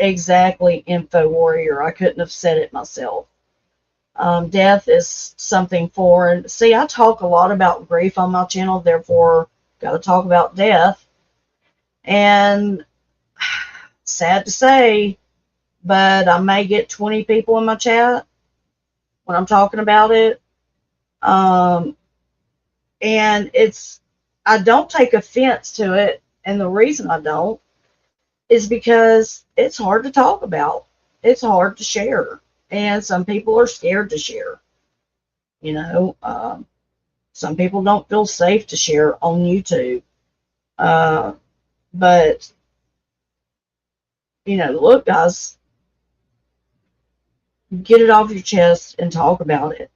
exactly info warrior. I couldn't have said it myself. Death is something foreign. See, I talk a lot about grief on my channel, therefore, got to talk about death. And sad to say, but I may get 20 people in my chat when I'm talking about it. And I don't take offense to it. And the reason I don't is because it's hard to talk about. It's hard to share. And some people are scared to share. You know, some people don't feel safe to share on YouTube. But, you know, look, guys, get it off your chest and talk about it.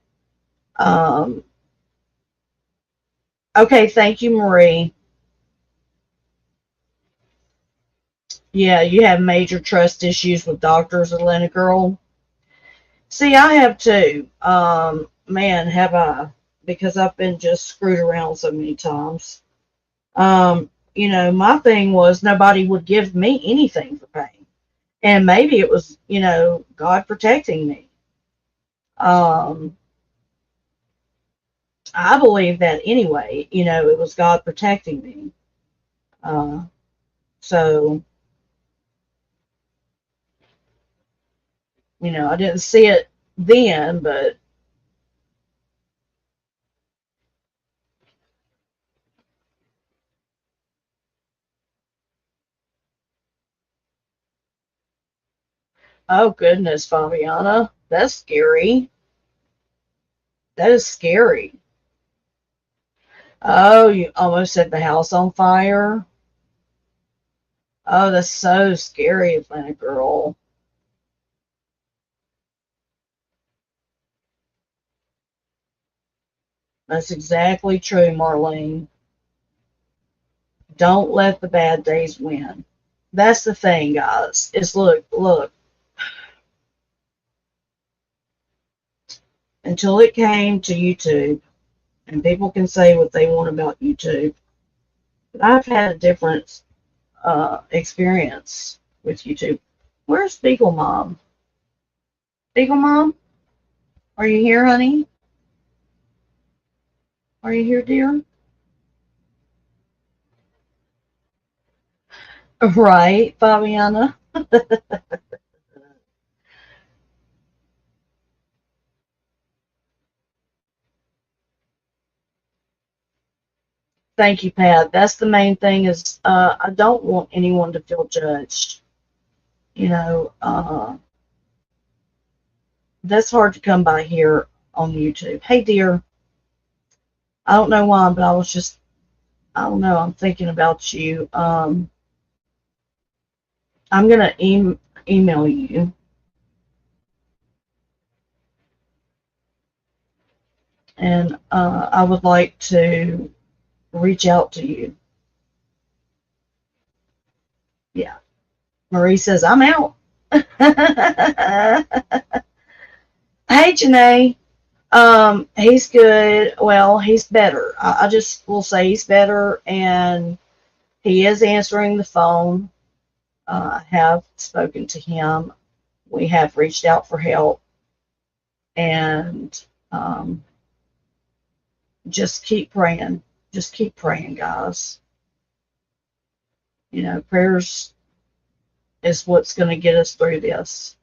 Okay, thank you, Marie. Yeah, you have major trust issues with doctors, Atlanta girl. See, I have too. Man, have I, because I've been just screwed around so many times. You know, my thing was nobody would give me anything for pain. And maybe it was, you know, God protecting me. I believe that anyway, you know, it was God protecting me. So, you know, I didn't see it then, but oh goodness, Fabiana, that's scary. That is scary. Oh, you almost set the house on fire. Oh, that's so scary, Atlanta girl. That's exactly true, Marlene. Don't let the bad days win. That's the thing, guys. Is look, until it came to YouTube, and people can say what they want about YouTube, but I've had a different experience with YouTube. Where's Beagle Mom? Beagle Mom? Are you here, honey? Are you here, dear? Right, Fabiana? Thank you, Pat. That's the main thing is I don't want anyone to feel judged. You know, that's hard to come by here on YouTube. Hey, dear. I don't know why, but I was just, I don't know, I'm thinking about you. I'm going to email you. And I would like to reach out to you. Yeah. Marie says, I'm out. Hey, Janae. He's good. Well, he's better. I just will say he's better, and he is answering the phone. I have spoken to him. We have reached out for help, and just keep praying. Just keep praying, guys. You know, prayers is what's going to get us through this.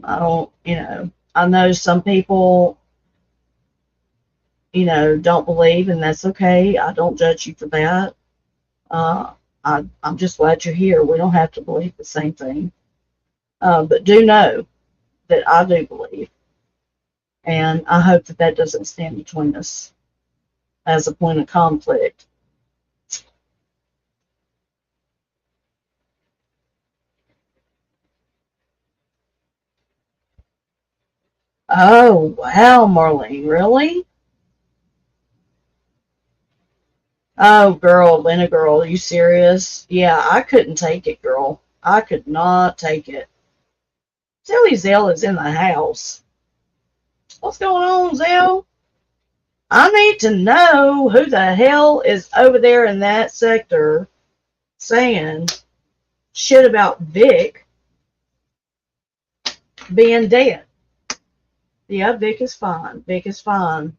I don't, you know, I know some people, you know, don't believe, and that's okay. I don't judge you for that. I'm just glad you're here. We don't have to believe the same thing. But do know that I do believe. And I hope that that doesn't stand between us as a point of conflict. Oh, wow, Marlene, really? Oh, girl, Lena girl, are you serious? Yeah, I couldn't take it, girl. I could not take it. Silly Zell is in the house. What's going on, Zell? I need to know who the hell is over there in that sector saying shit about Vic being dead. Yeah, Vic is fine. Vic is fine.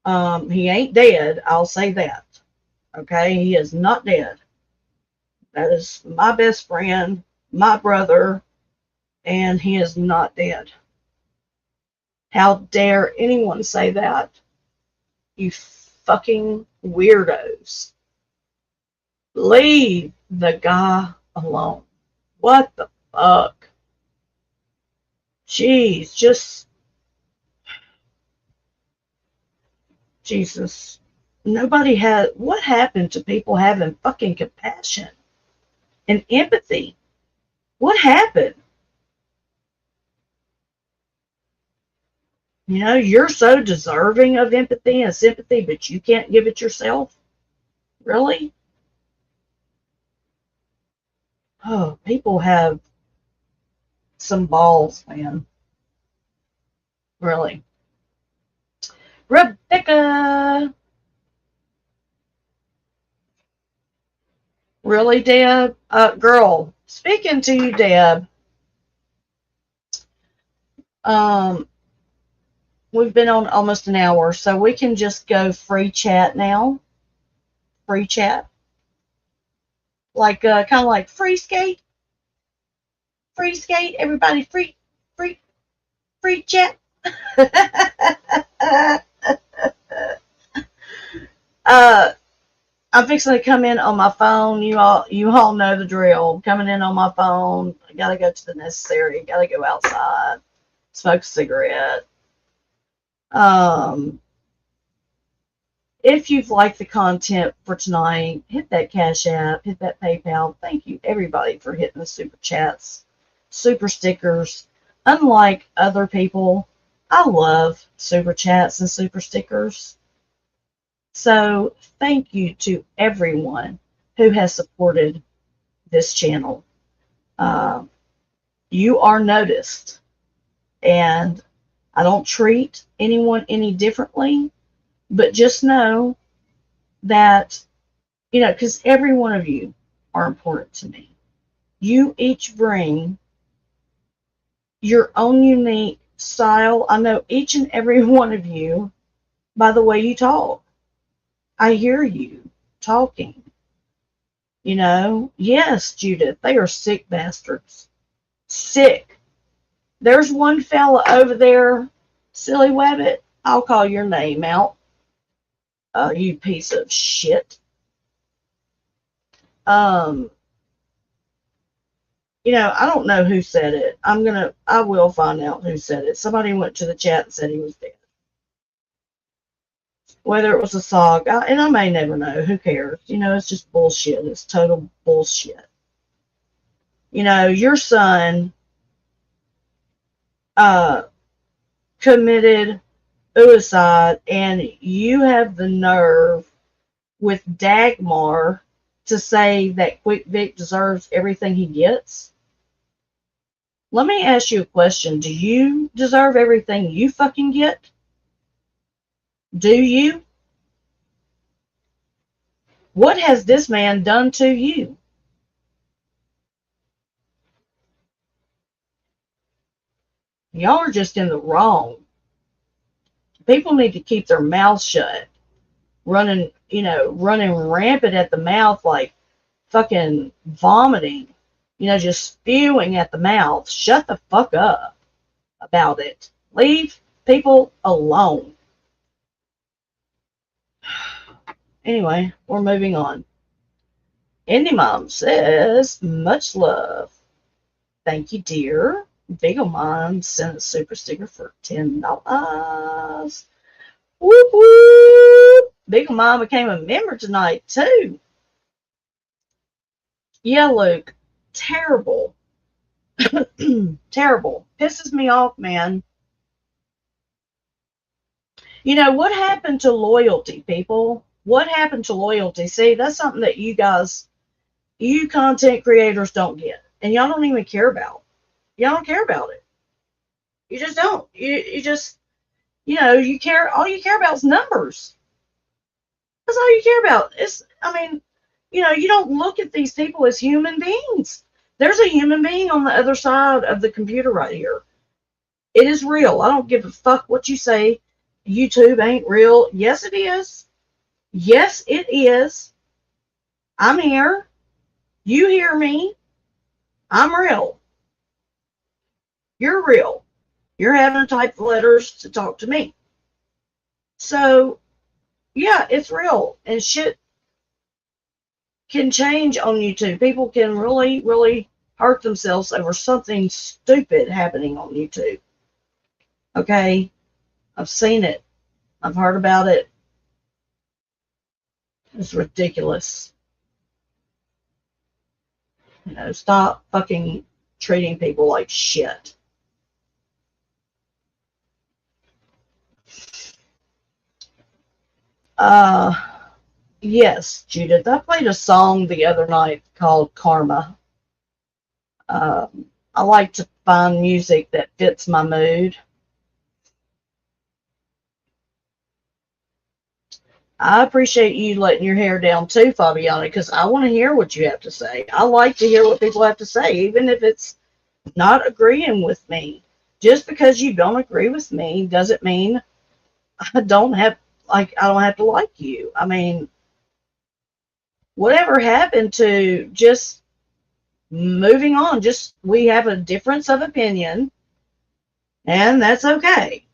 He ain't dead. I'll say that. Okay, he is not dead. That is my best friend, my brother, and he is not dead. How dare anyone say that? You fucking weirdos. Leave the guy alone. What the fuck? Jeez, just Jesus. Nobody had. What happened to people having fucking compassion and empathy? What happened? You know, you're so deserving of empathy and sympathy, but you can't give it yourself? Really? Oh, people have some balls, man. Really. Rebecca! Really, Deb? Girl, speaking to you, Deb. We've been on almost an hour, so we can just go free chat now. Free chat. Like, kind of like free skate. Free skate. Everybody free chat. I'm fixing to come in on my phone. You all know the drill. Coming in on my phone. I gotta go to the necessary. Gotta go outside. Smoke a cigarette. If you've liked the content for tonight, hit that Cash App, hit that PayPal. Thank you, everybody, for hitting the super chats, super stickers. Unlike other people, I love super chats and super stickers. So thank you to everyone who has supported this channel. You are noticed, and I don't treat anyone any differently, but just know that, you know, because every one of you are important to me. You each bring your own unique style. I know each and every one of you by the way you talk. I hear you talking. You know, yes, Judith, they are sick bastards. Sick. There's one fella over there, Silly Wabbit. I'll call your name out. You piece of shit. You know, I don't know who said it. I will find out who said it. Somebody went to the chat and said he was dead. Whether it was a sog, and I may never know. Who cares? You know, it's just bullshit. It's total bullshit. You know, your son committed suicide, and you have the nerve with Dagmar to say that Quick Vic deserves everything he gets? Let me ask you a question. Do you deserve everything you fucking get? Do you? What has this man done to you? Y'all are just in the wrong. People need to keep their mouths shut. Running rampant at the mouth like fucking vomiting. You know, just spewing at the mouth. Shut the fuck up about it. Leave people alone. Anyway, we're moving on. Indie Mom says, much love. Thank you, dear. Beagle Mom sent a super sticker for $10. Whoop whoop. Beagle Mom became a member tonight, too. Yeah, Luke. Terrible. Terrible. Pisses me off, man. You know, what happened to loyalty, people? What happened to loyalty? See, that's something that you content creators don't get. And y'all don't even care about. Y'all don't care about it. You just don't. You just, you know, all you care about is numbers. That's all you care about. You know, you don't look at these people as human beings. There's a human being on the other side of the computer right here. It is real. I don't give a fuck what you say. YouTube ain't real. Yes, it is. Yes, it is. I'm here. You hear me. I'm real. You're real. You're having to type letters to talk to me. So, yeah, it's real. And shit can change on YouTube. People can really, really hurt themselves over something stupid happening on YouTube. Okay? I've seen it. I've heard about it. It's ridiculous. You know, stop fucking treating people like shit. Yes, Judith. I played a song the other night called Karma. I like to find music that fits my mood. I appreciate you letting your hair down too, Fabiana, because I want to hear what you have to say. I like to hear what people have to say, even if it's not agreeing with me. Just because you don't agree with me doesn't mean I don't have to like you. I mean, whatever happened to just moving on? Just we have a difference of opinion, and that's okay.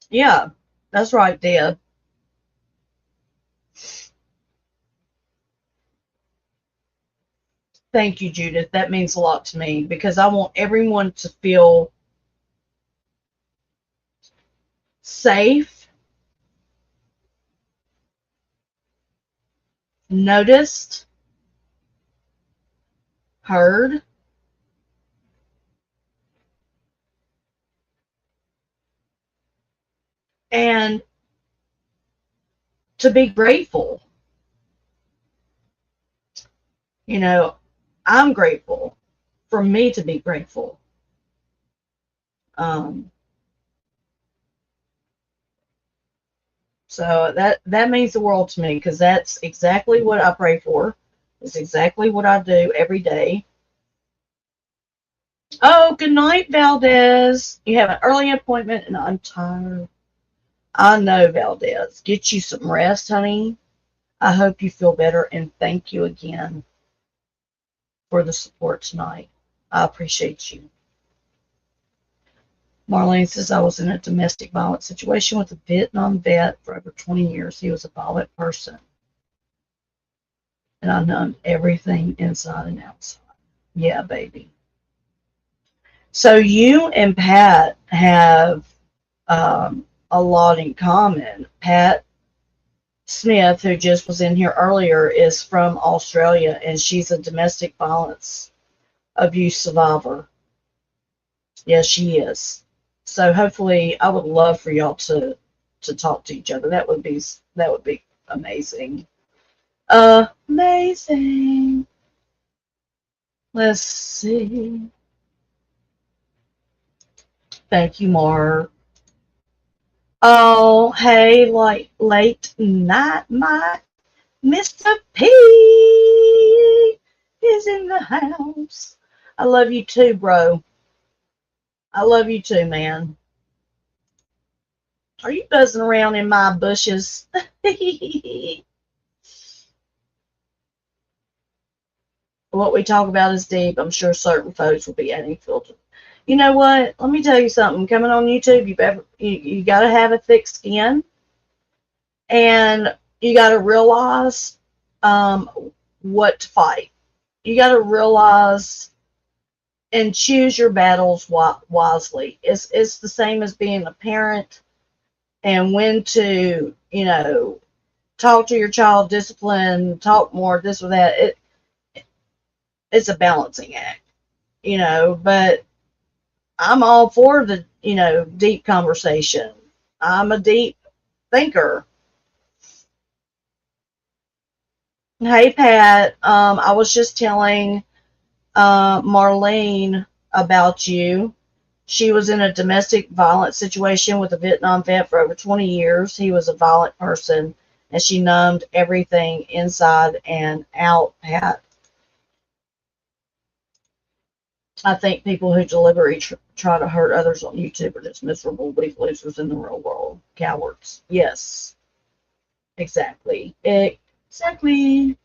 Yeah, that's right, Deb. Thank you, Judith. That means a lot to me because I want everyone to feel safe, noticed, heard, and to be grateful. You know, I'm grateful for me to be grateful. Um, so that means the world to me because that's exactly what I pray for. It's exactly what I do every day. Oh, good night, Valdez. You have an early appointment and I'm tired. I know, Valdez. Get you some rest, honey. I hope you feel better and thank you again for the support tonight. I appreciate you. Marlene says, I was in a domestic violence situation with a Vietnam vet for over 20 years. He was a violent person. And I numbed everything inside and outside. Yeah, baby. So you and Pat have a lot in common. Pat Smith, who just was in here earlier, is from Australia, and she's a domestic violence abuse survivor. Yes, she is. So hopefully, I would love for y'all to talk to each other. That would be amazing. Amazing. Let's see. Thank you, Mark. Oh, hey, like late night, Mike. Mr. P is in the house. I love you too, bro. I love you too, man. Are you buzzing around in my bushes? What we talk about is deep. I'm sure certain folks will be adding filter. You know what? Let me tell you something. Coming on YouTube, you got to have a thick skin, and you got to realize what to fight. You got to realize and choose your battles wisely. It's the same as being a parent and when to, talk to your child, discipline, talk more, this or that. It's a balancing act, but I'm all for the, deep conversation. I'm a deep thinker. Hey, Pat, I was just telling Marlene about you. She was in a domestic violence situation with a Vietnam vet for over 20 years. He was a violent person, and she numbed everything inside and out, Pat. I think people who deliberately try to hurt others on YouTube are just miserable, weak losers in the real world. Cowards. Yes. Exactly. Exactly.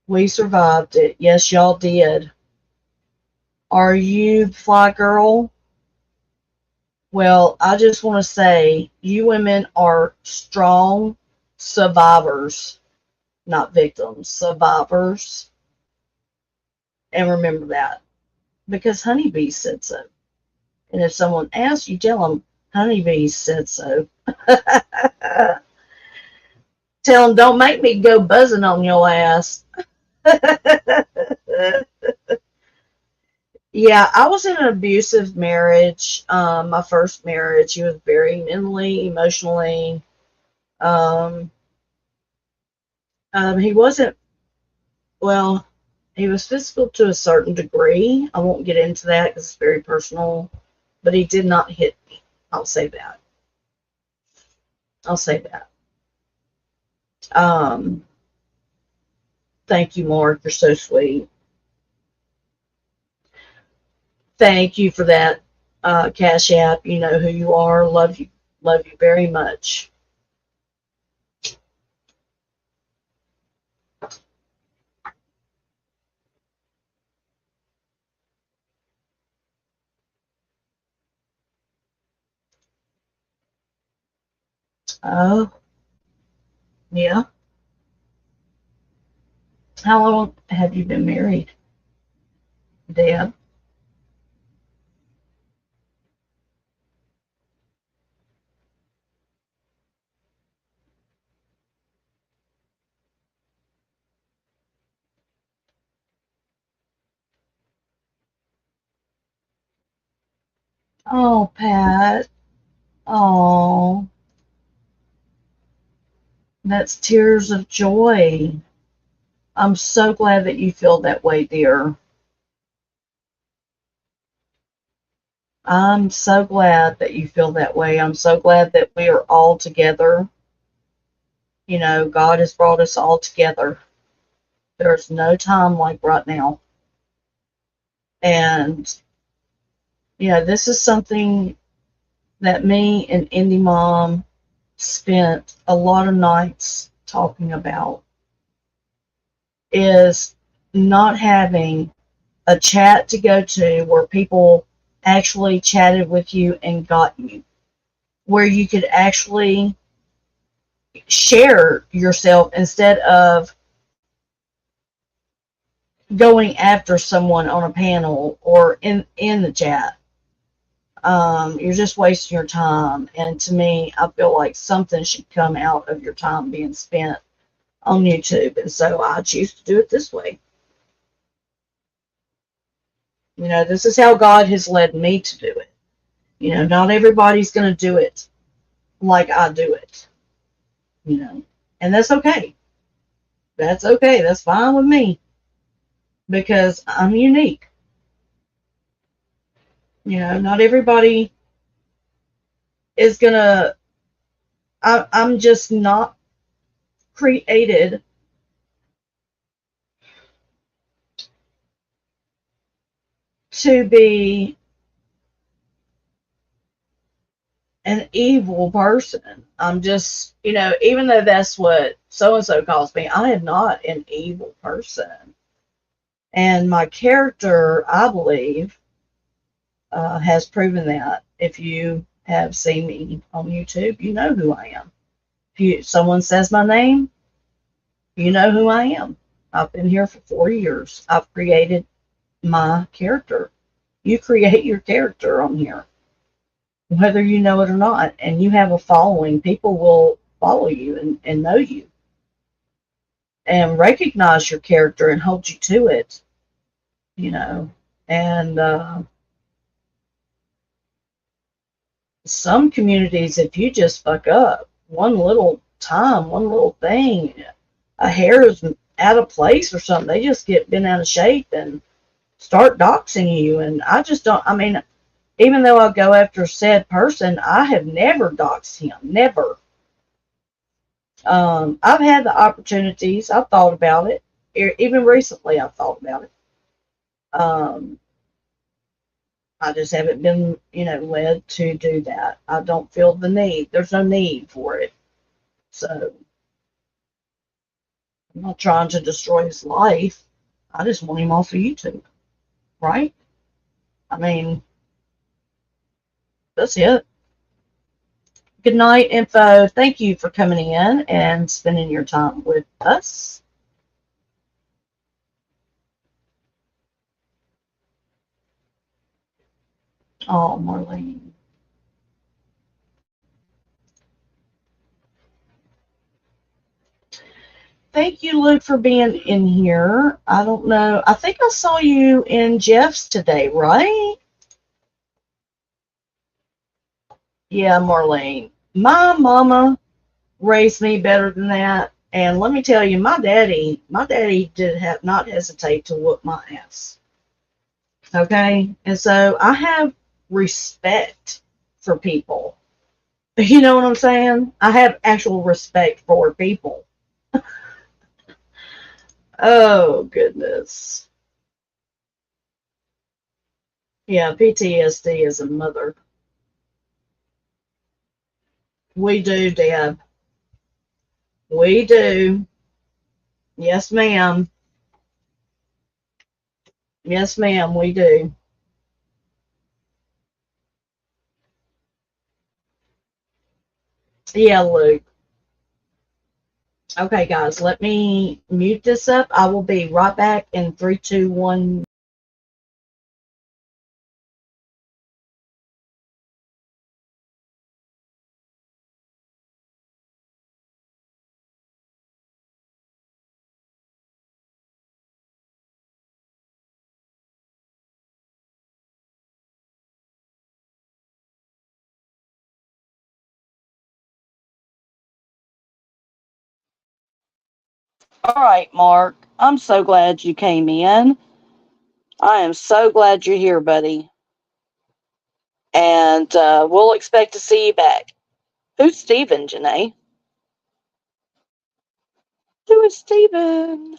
We survived it. Yes, y'all did. Are you Fly Girl? Well, I just want to say you women are strong survivors, not victims, survivors. And remember that, because Honeybees said so. And if someone asks you, tell them Honeybees said so. Tell them, don't make me go buzzing on your ass. Yeah, I was in an abusive marriage. My first marriage. He was very mentally, emotionally. He wasn't, well, he was physical to a certain degree. I won't get into that because it's very personal. But he did not hit me. I'll say that. I'll say that. Thank you, Mark. You're so sweet. Thank you for that, Cash App. You know who you are. Love you. Love you very much. Oh, yeah. How long have you been married, Deb? Oh, Pat. Oh, that's tears of joy. I'm so glad that you feel that way, dear. I'm so glad that you feel that way. I'm so glad that we are all together. You know, God has brought us all together. There's no time like right now. And, you know, this is something that me and Indie Mom spent a lot of nights talking about, is not having a chat to go to where people actually chatted with you and got you, where you could actually share yourself instead of going after someone on a panel or in the chat. You're just wasting your time. And to me, I feel like something should come out of your time being spent on YouTube. And so I choose to do it this way. You know, this is how God has led me to do it. You know, not everybody's going to do it like I do it. You know, and that's okay. That's okay. That's fine with me, because I'm unique. You know, not everybody is going to, I'm just not created to be an evil person. I'm just, you know, even though that's what so-and-so calls me, I am not an evil person. And my character, I believe, has proven that. If you have seen me on YouTube, you know who I am. If someone says my name, you know who I am. I've been here for 4 years. I've created my character. You create your character on here, whether you know it or not, and you have a following. People will follow you and know you and recognize your character and hold you to it, you know. And some communities, if you just fuck up one little time, one little thing, a hair is out of place or something, they just get bent out of shape and start doxing you. And I just don't, I mean, even though I go after said person, I have never doxed him. Never. I've had the opportunities. I've thought about it. Even recently, I've thought about it. Um, I just haven't been, led to do that. I don't feel the need. There's no need for it. So I'm not trying to destroy his life. I just want him off of YouTube, right? I mean, that's it. Good night, Info. Thank you for coming in and spending your time with us. Oh, Marlene. Thank you, Luke, for being in here. I don't know. I think I saw you in Jeff's today, right? Yeah, Marlene. My mama raised me better than that. And let me tell you, my daddy did have not hesitate to whoop my ass. Okay? And so I have respect for people. You know what I'm saying? I have actual respect for people. Oh, goodness. Yeah, PTSD is a mother. We do, Deb. We do. Yes, ma'am. Yes, ma'am, we do. Yeah, Luke. Okay, guys, let me mute this up. I will be right back in 3, 2, 1. All right, Mark. I'm so glad you came in. I am so glad you're here, buddy. And we'll expect to see you back. Who's Steven, Janae? Who is Steven?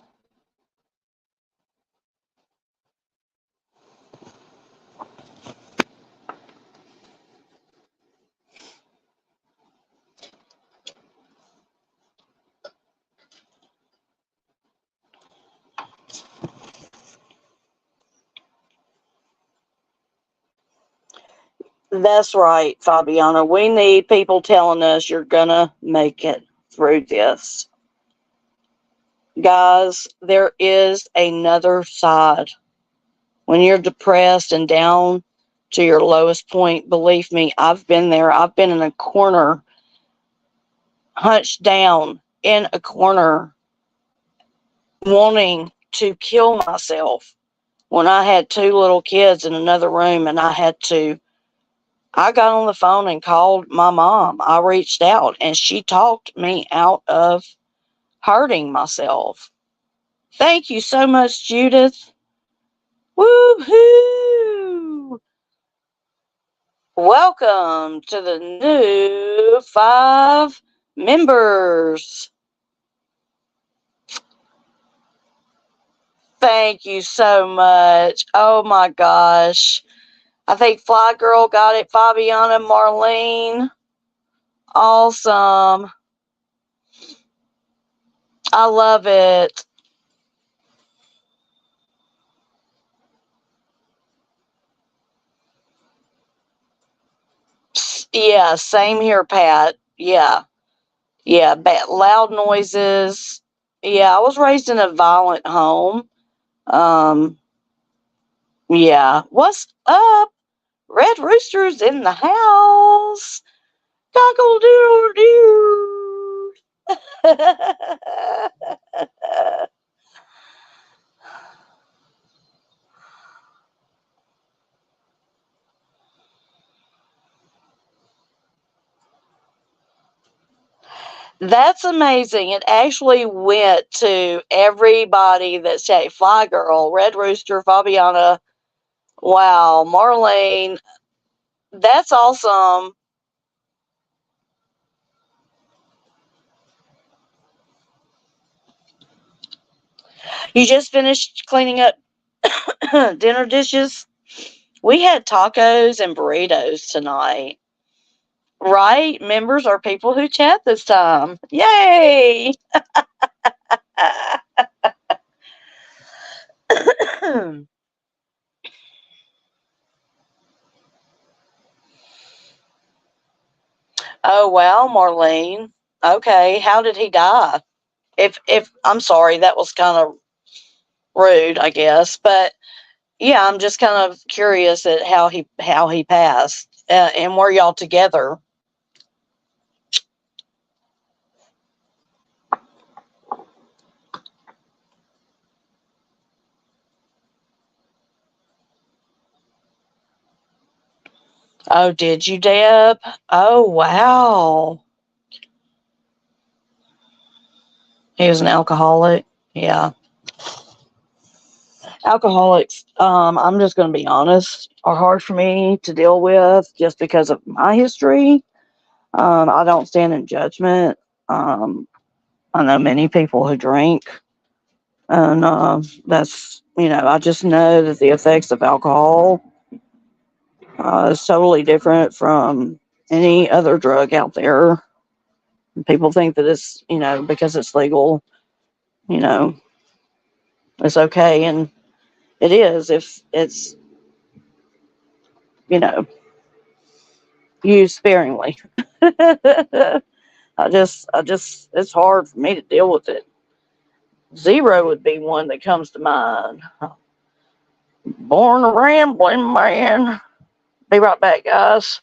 That's right, Fabiana. We need people telling us you're gonna make it through this. Guys, there is another side. When you're depressed and down to your lowest point, believe me, I've been there. I've been in a corner, hunched down in a corner, wanting to kill myself when I had 2 little kids in another room and I got on the phone and called my mom. I reached out and she talked me out of hurting myself. Thank you so much, Judith. Woohoo! Welcome to the new 5 members. Thank you so much. Oh my gosh. I think Fly Girl got it. Fabiana, Marlene. Awesome. I love it. Yeah, same here, Pat. Yeah. Yeah, loud noises. Yeah, I was raised in a violent home. Yeah. What's up? Red Rooster's in the house. Cockle doodle doo. That's amazing. It actually went to everybody that said Fly Girl, Red Rooster, Fabiana. Wow, Marlene. That's awesome. You just finished cleaning up dinner dishes? We had tacos and burritos tonight. Right? Members are people who chat this time. Yay! Oh wow, Marlene. Okay, how did he die? If I'm sorry, that was kind of rude, I guess, but yeah, I'm just kind of curious at how he passed. And were y'all together? Oh, did you, Deb? Oh wow. He was an alcoholic. Yeah. Alcoholics, I'm just going to be honest, are hard for me to deal with just because of my history. I don't stand in judgment. Um, I know many people who drink, and that's, I just know that the effects of alcohol is totally different from any other drug out there. People think that it's, because it's legal, you know, it's okay, and it is if it's, you know, used sparingly. it's hard for me to deal with it. Zero would be one that comes to mind. Born a rambling man. Be right back, guys.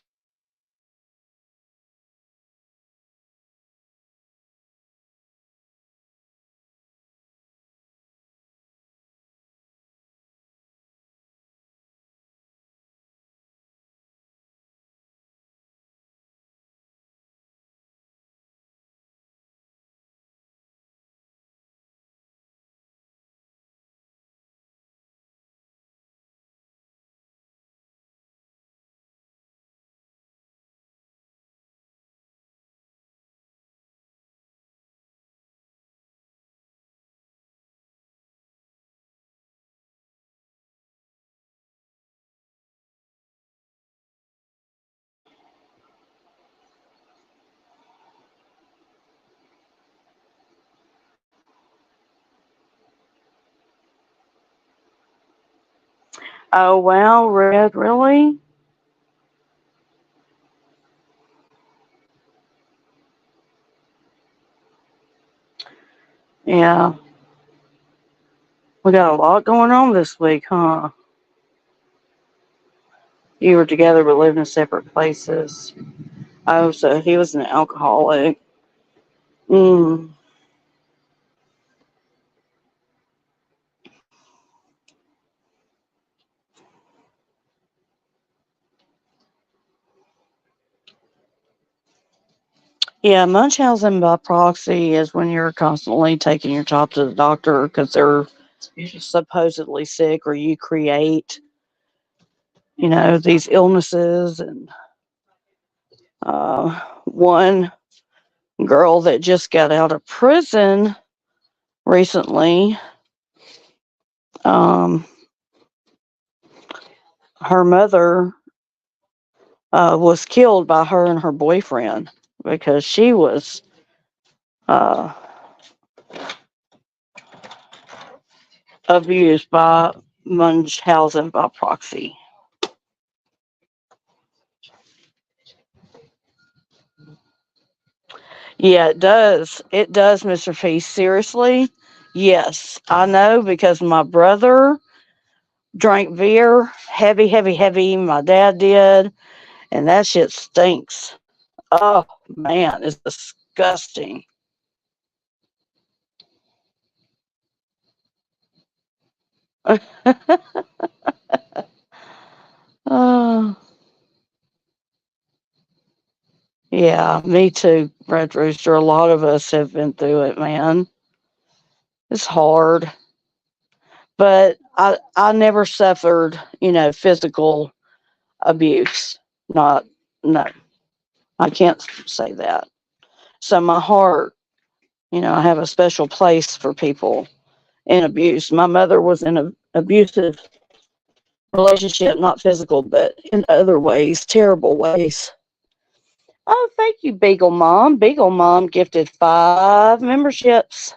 Oh, well, Red, really? Yeah. We got a lot going on this week, huh? You were together but lived in separate places. Oh, so he was an alcoholic. Mm. Yeah, Munchausen by proxy is when you're constantly taking your child to the doctor because they're supposedly sick, or you create, these illnesses. And one girl that just got out of prison recently, um, her mother was killed by her and her boyfriend because she was uh, abused by Munchausen by proxy. Yeah, it does. It does, Mr. Feast. Seriously? Yes, I know because my brother drank beer heavy, heavy, heavy. My dad did, and that shit stinks. Oh, man, it's disgusting. uh, yeah, me too, Red Rooster. A lot of us have been through it, man. It's hard. But I never suffered, physical abuse. not, no, I can't say that. So my heart, I have a special place for people in abuse. My mother was in an abusive relationship, not physical, but in other ways, terrible ways. Oh, thank you, Beagle Mom. Beagle Mom gifted 5 memberships.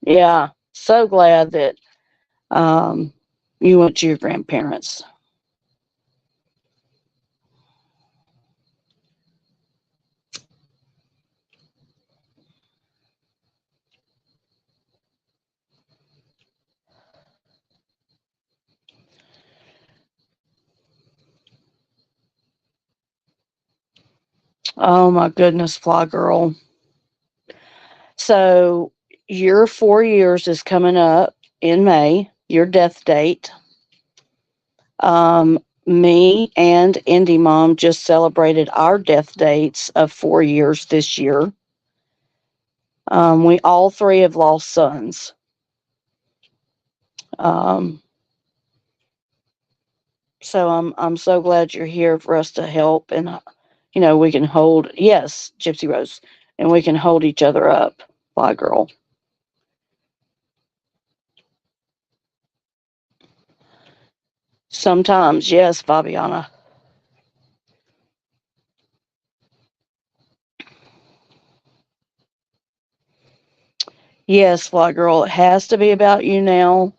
Yeah, so glad that you went to your grandparents. Oh my goodness, Fly Girl. So your 4 years is coming up in May, your death date. Me and Indie Mom just celebrated our death dates of 4 years this year. We all 3 have lost sons. So I'm so glad you're here for us to help, and we can hold, yes, Gypsy Rose, and we can hold each other up. Bye, girl. Sometimes, yes, Fabiana. Yes, Fly Girl, it has to be about you now.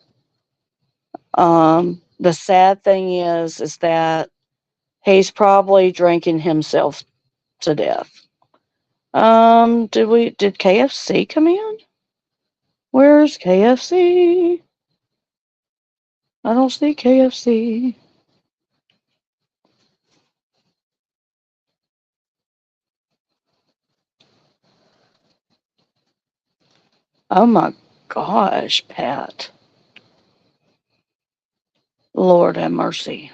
The sad thing is that he's probably drinking himself to death. Did KFC come in? Where's KFC? I don't see KFC. Oh my gosh, Pat. Lord have mercy.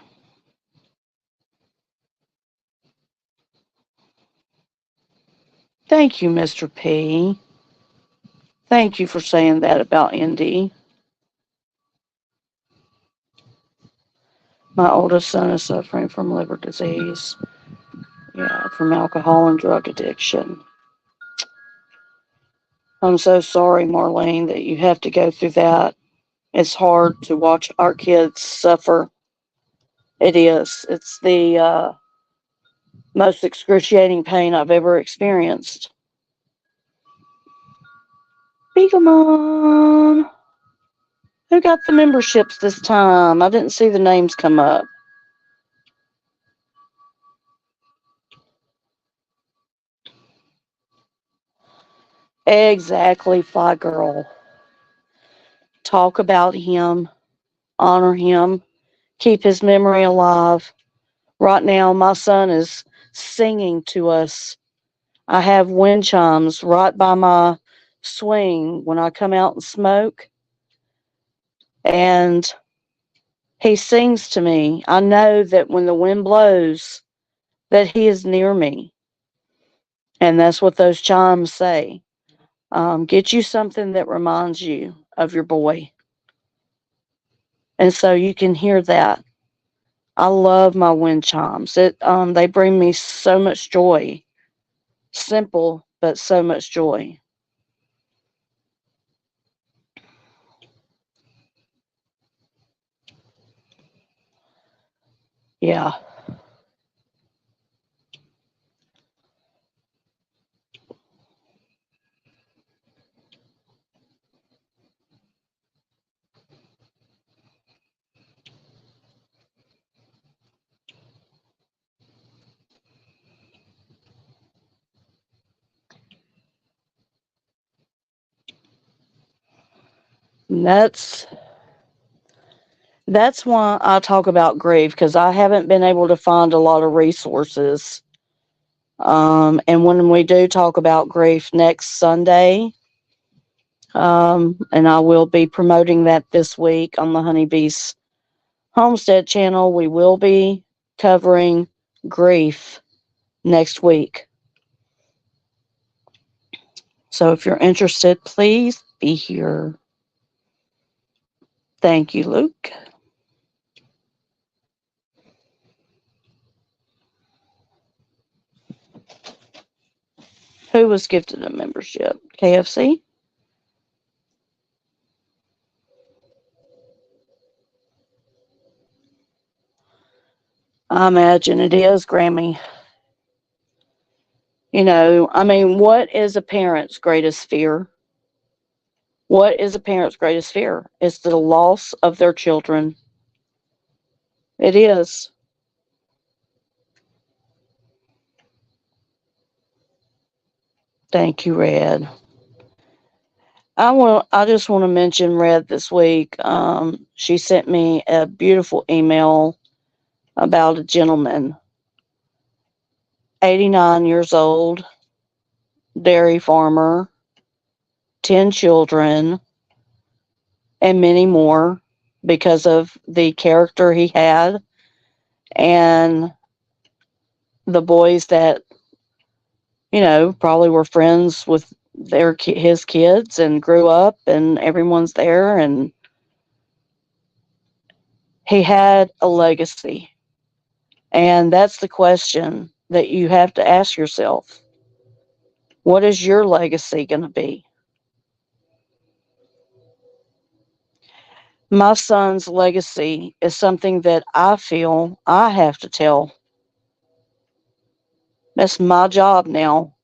Thank you, Mr. P. Thank you for saying that about Indy. My oldest son is suffering from liver disease. Yeah, from alcohol and drug addiction. I'm so sorry, Marlene, that you have to go through that. It's hard to watch our kids suffer. It is. It's the most excruciating pain I've ever experienced. Beagle Mom. Who got the memberships this time? I didn't see the names come up. Exactly, Fly Girl. Talk about him, honor him, keep his memory alive. Right now, my son is singing to us. I have wind chimes right by my swing when I come out and smoke. And he sings to me. I know that when the wind blows, that he is near me. And that's what those chimes say. Get you something that reminds you of your boy. And so you can hear that. I love my wind chimes. They bring me so much joy. Simple, but so much joy. Yeah. And that's why I talk about grief, because I haven't been able to find a lot of resources. And when we do talk about grief next Sunday, and I will be promoting that this week on the Honeybees Homestead channel, we will be covering grief next week. So if you're interested, please be here. Thank you, Luke. Who was gifted a membership? KFC? I imagine it is, Grammy. What is a parent's greatest fear? What is a parent's greatest fear? It's the loss of their children. It is. Thank you, Red. I just want to mention Red this week. She sent me a beautiful email about a gentleman, 89 years old, dairy farmer, 10 children, and many more because of the character he had and the boys that, probably were friends with his kids and grew up and everyone's there, and he had a legacy. And that's the question that you have to ask yourself. What is your legacy going to be? My son's legacy is something that I feel I have to tell. That's my job now,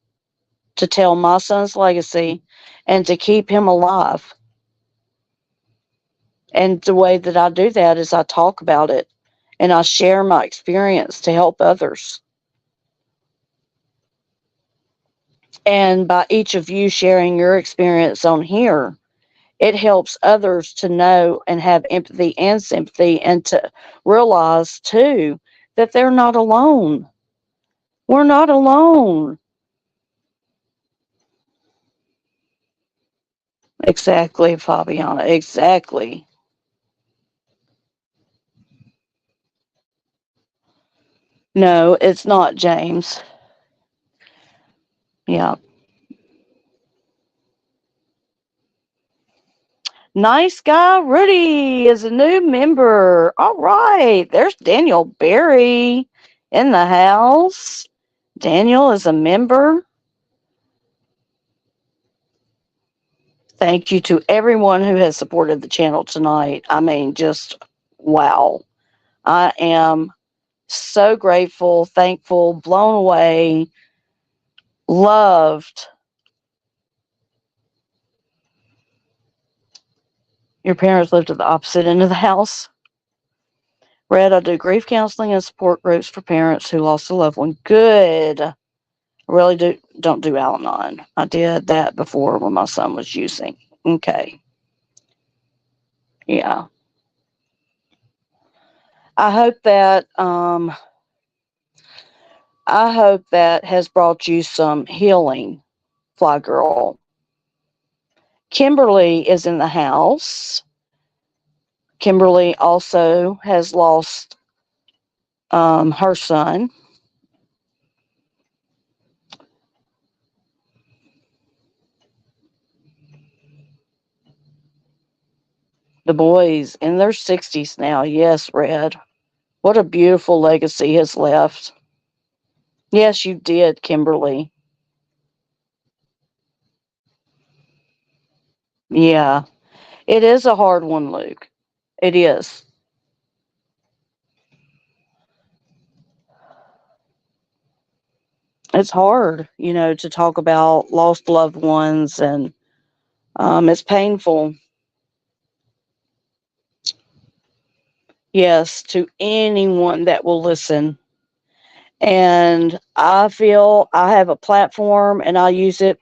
to tell my son's legacy and to keep him alive. And the way that I do that is I talk about it and I share my experience to help others. And by each of you sharing your experience on here, it helps others to know and have empathy and sympathy and to realize too that they're not alone. We're not alone. Exactly, Fabiana. Exactly. No, it's not James. Yeah. Nice guy Rudy is a new member. All right. There's Daniel Berry in the house. Daniel is a member. Thank you to everyone who has supported the channel tonight. Just wow. I am so grateful, thankful, blown away, loved. Your parents lived at the opposite end of the house. Red, I do grief counseling and support groups for parents who lost a loved one. Good. I really don't do Al-Anon. I did that before when my son was using. Okay. Yeah. I hope that has brought you some healing, Fly Girl. Kimberly is in the house. Kimberly also has lost her son. The boys in their 60s now. Yes, Red. What a beautiful legacy has left. Yes, you did, Kimberly. Yeah. It is a hard one, Luke. It is. It's hard, to talk about lost loved ones, and it's painful. Yes, to anyone that will listen. And I feel I have a platform and I use it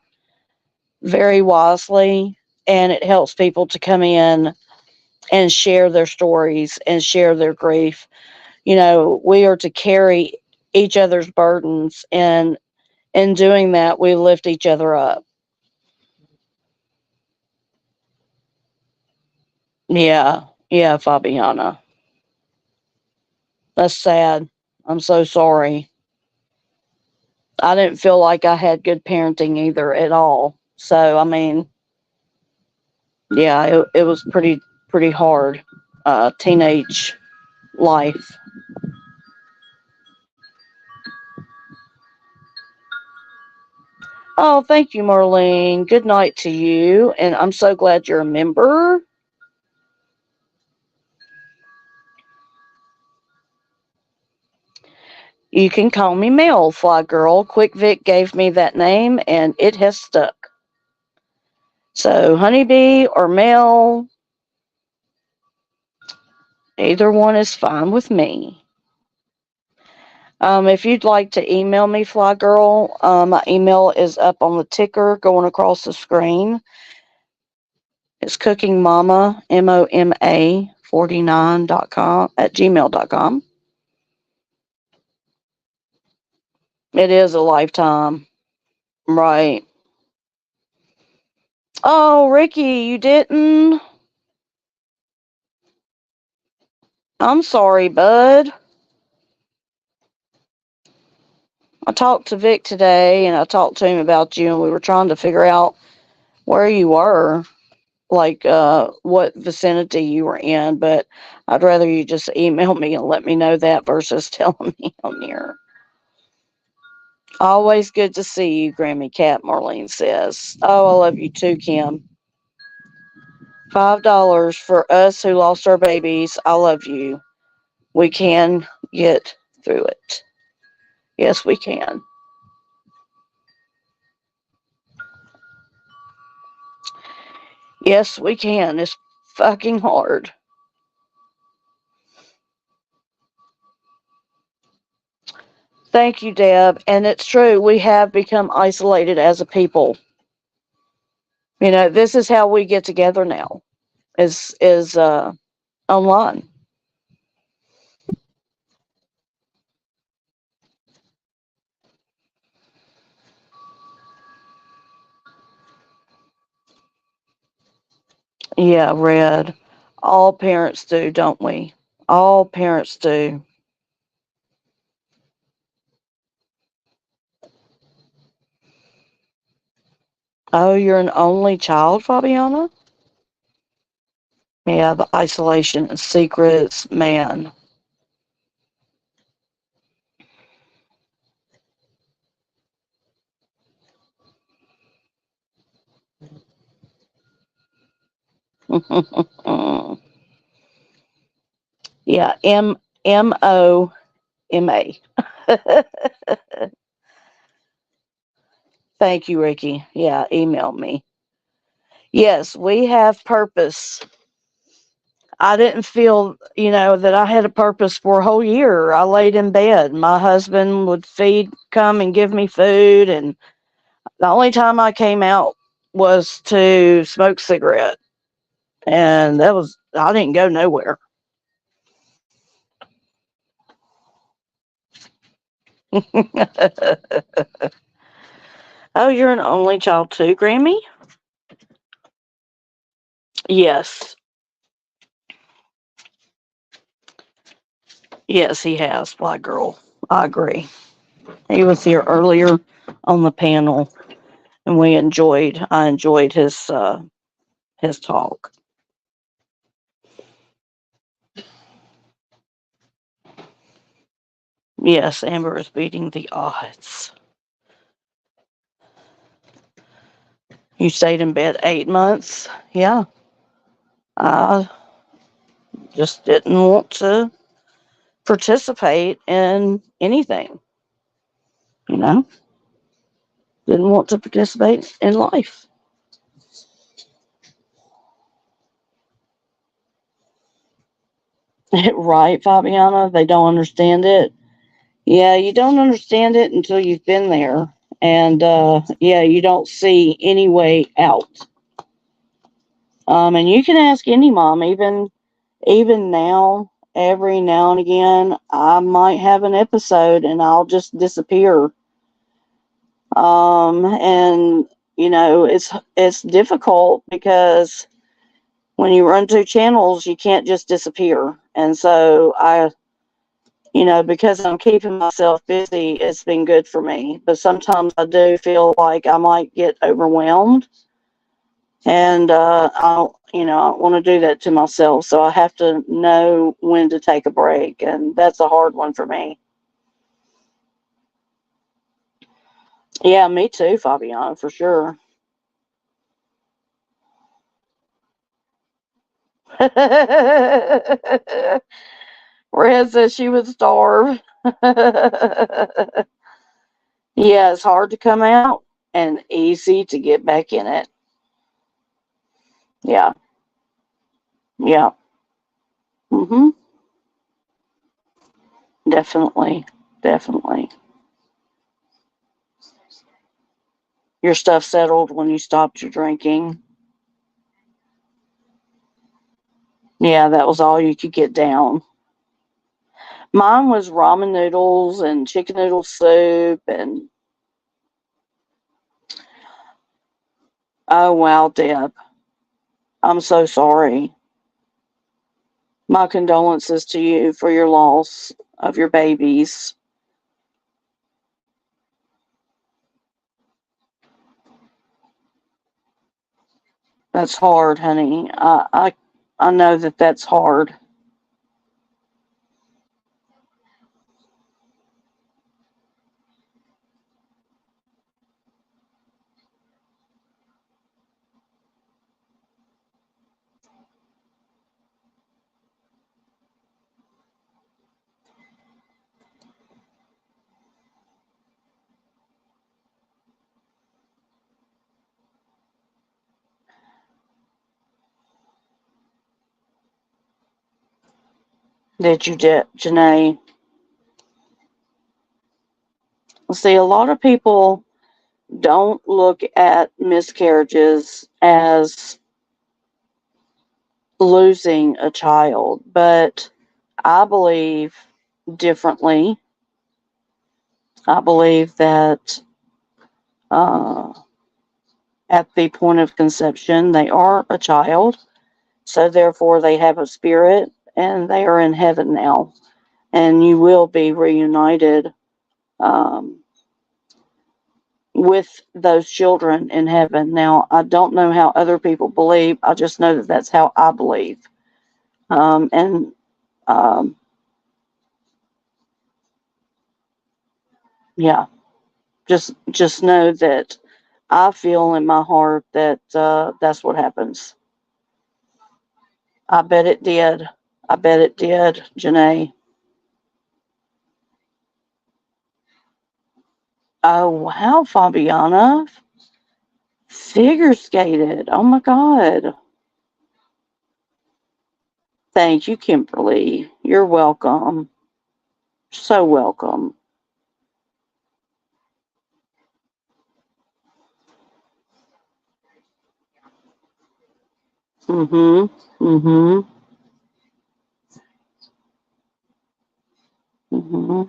very wisely, and it helps people to come in and share their stories and share their grief. We are to carry each other's burdens, and in doing that, we lift each other up. Yeah, Fabiana. That's sad. I'm so sorry. I didn't feel like I had good parenting either at all. So, yeah, it was pretty hard. Teenage life. Oh, thank you, Marlene. Good night to you. And I'm so glad you're a member. You can call me Mel, Fly Girl. Quick Vic gave me that name and it has stuck. So, Honeybee or Mel, either one is fine with me. If you'd like to email me, Fly Girl, my email is up on the ticker going across the screen. It's cookingmama, MOMA 49.com at gmail.com. It is a lifetime. Right. Oh, Ricky, you didn't? I'm sorry, bud. I talked to Vic today and I talked to him about you and we were trying to figure out where you were, like what vicinity you were in, but I'd rather you just email me and let me know that versus telling me on here. Always good to see you, Grammy Cat, Marlene says. Oh, I love you too, Kim. $5 for us who lost our babies. I love you. We can get through it. Yes, we can. Yes, we can. It's fucking hard. Thank you, Deb. And it's true. We have become isolated as a people. You know, this is how we get together now. Is online. Yeah, Red. All parents do, don't we? All parents do. Oh, you're an only child, Fabiana? Yeah, the isolation and secrets, man. Yeah, MOMA. Thank you, Ricky. Yeah, email me. Yes, we have purpose. I didn't feel, that I had a purpose for a whole year. I laid in bed. My husband would come and give me food, and the only time I came out was to smoke a cigarette. And I didn't go nowhere. Oh, you're an only child too, Grammy? Yes. Yes, he has, Black Girl. I agree. He was here earlier on the panel, and I enjoyed his talk. Yes, Amber is beating the odds. You stayed in bed 8 months? Yeah. I just didn't want to participate in anything. Didn't want to participate in life. Right, Fabiana? They don't understand it. Yeah, you don't understand it until you've been there. And you don't see any way out. And you can ask any mom, even now, every now and again, I might have an episode and I'll just disappear. And it's difficult because when you run 2 channels, you can't just disappear. And so because I'm keeping myself busy, it's been good for me. But sometimes I do feel like I might get overwhelmed. And I don't want to do that to myself. So I have to know when to take a break. And that's a hard one for me. Yeah, me too, Fabiana, for sure. Red says she would starve. Yeah, it's hard to come out and easy to get back in it. Yeah, yeah. Mhm. Definitely, definitely. Your stuff settled when you stopped your drinking. Yeah, that was all you could get down. Mine was ramen noodles and chicken noodle soup and oh wow, Deb. I'm so sorry. My condolences to you for your loss of your babies. That's hard, honey. I know that that's hard. Did you, Janae? See, a lot of people don't look at miscarriages as losing a child, but I believe differently. I believe that uh, at the point of conception, they are a child, so therefore they have a spirit and they are in heaven now, and you will be reunited um, with those children in heaven. Now, I don't know how other people believe, I just know that that's how I believe. And um, yeah, just know that I feel in my heart that that's what happens. I bet it did. I bet it did, Janae. Oh wow, Fabiana. Figure skated. Oh my God. Thank you, Kimberly. You're welcome. So welcome. Mm-hmm. Mm-hmm. Mm-hmm.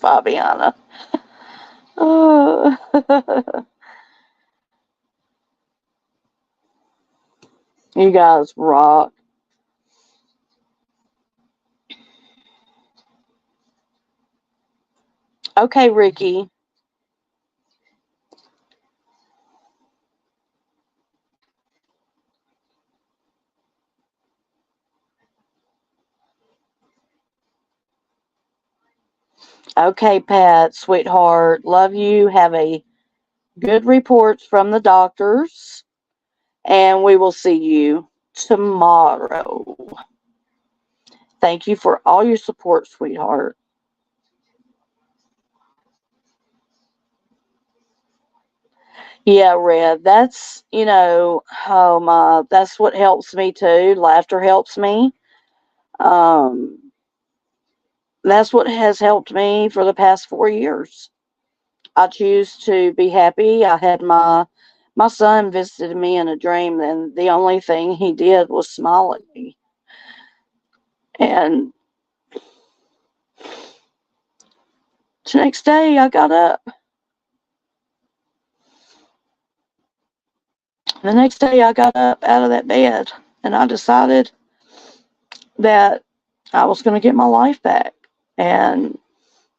Fabiana. Oh. You guys rock. Okay, Ricky. Okay, Pat, sweetheart. Love you. Have a good reports from the doctors. And we will see you tomorrow. Thank you for all your support, sweetheart. Yeah, Red. That's, oh my, that's what helps me too. Laughter helps me. Um, that's what has helped me for the past 4 years. I choose to be happy. I had my son visited me in a dream, and the only thing he did was smile at me. And the next day, I got up. The next day, I got up out of that bed, and I decided that I was going to get my life back. And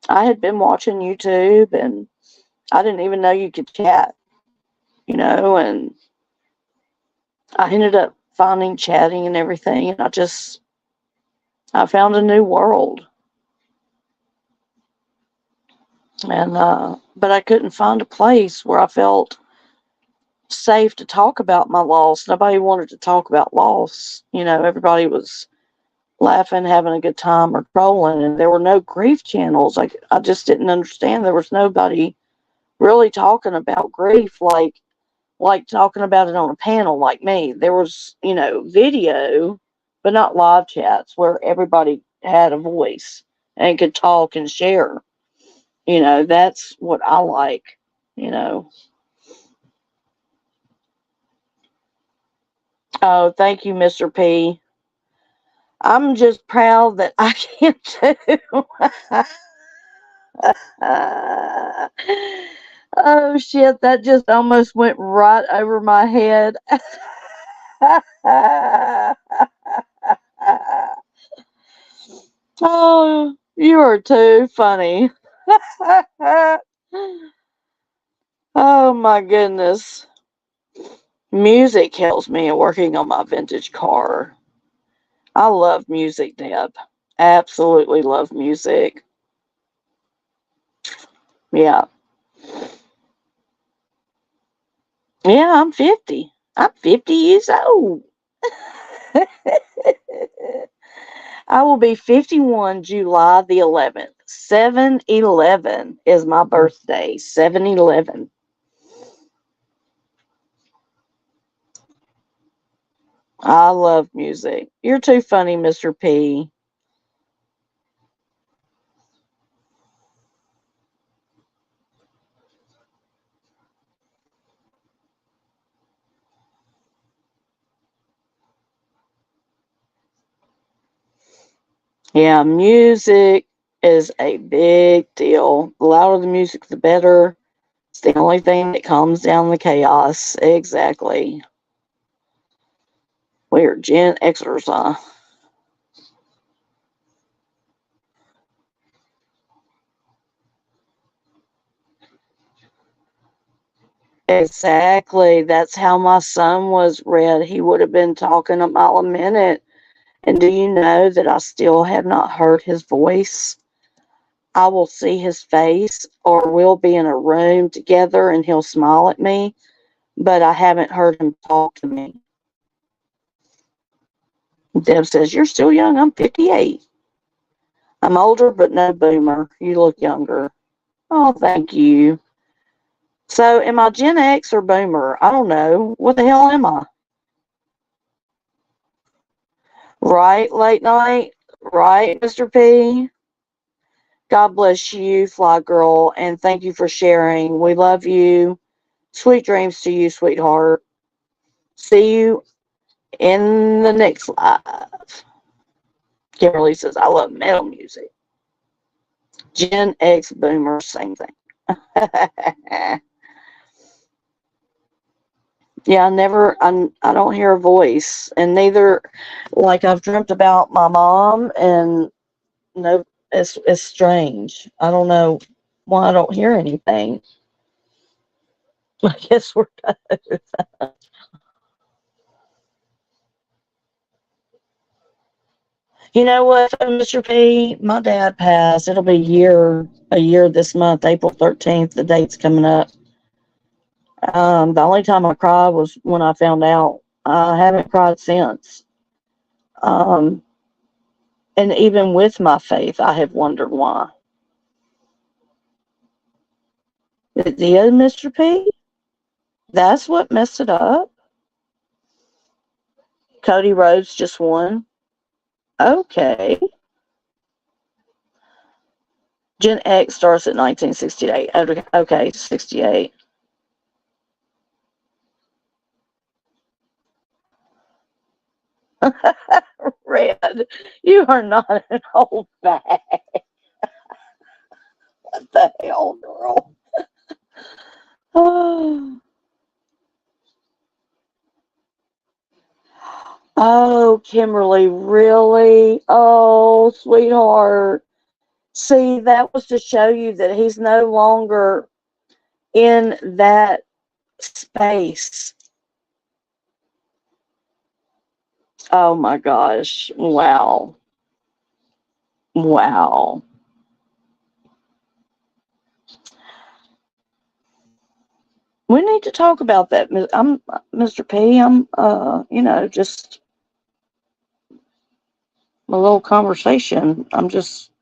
I had been watching YouTube, and I didn't even know you could chat, and I ended up finding chatting and everything, and I found a new world. And but I couldn't find a place where I felt safe to talk about my loss. Nobody wanted to talk about loss. You know, everybody was laughing, having a good time, or trolling, and there were no grief channels. I just didn't understand. There was nobody really talking about grief like talking about it on a panel like me. There was, you know, video, but not live chats where everybody had a voice and could talk and share. You know, that's what I like, you know. Oh, thank you, Mr. P. I'm just proud that I can too. Oh shit, that just almost went right over my head. Oh, you are too funny. Oh my goodness. Music helps me in working on my vintage car. I love music, Deb. Absolutely love music. Yeah. Yeah, I'm 50. I'm 50 years old. I will be 51 July the 11th. 7/11 is my birthday. 7/11. I love music. You're too funny, Mr. P. Yeah, music is a big deal. The louder the music, the better. It's the only thing that calms down the chaos. Exactly. We're Gen Xers, huh? Exactly. That's how my son was read. He would have been talking a mile a minute. And do you know that I still have not heard his voice? I will see his face, or we'll be in a room together and he'll smile at me, but I haven't heard him talk to me. Deb says, "You're still young. I'm 58. I'm older, but no boomer. You look younger." Oh, thank you. So, am I Gen X or boomer? I don't know. What the hell am I? Right, late night? Right, Mr. P? God bless you, Fly Girl, and thank you for sharing. We love you. Sweet dreams to you, sweetheart. See you in the next live. Kimberly says, I love metal music. Gen X boomer, same thing. Yeah, I don't hear a voice. And neither, like, I've dreamt about my mom, and no, it's strange. I don't know why I don't hear anything. I guess we're done. You know what, Mr. P? My dad passed. It'll be a year this month, April 13th. The date's coming up. The only time I cried was when I found out. I haven't cried since. Um, and even with my faith, I have wondered why. It did, Mr. P? That's what messed it up? Cody Rhodes just won? Okay. Gen X starts at 1968. Okay, 68. Red, you are not an old bag. What the hell, girl? Oh, Kimberly, really? Oh, sweetheart. See, that was to show you that he's no longer in that space. Oh my gosh. Wow. Wow. We need to talk about that. I'm Mr. P. I'm just a little conversation. I'm just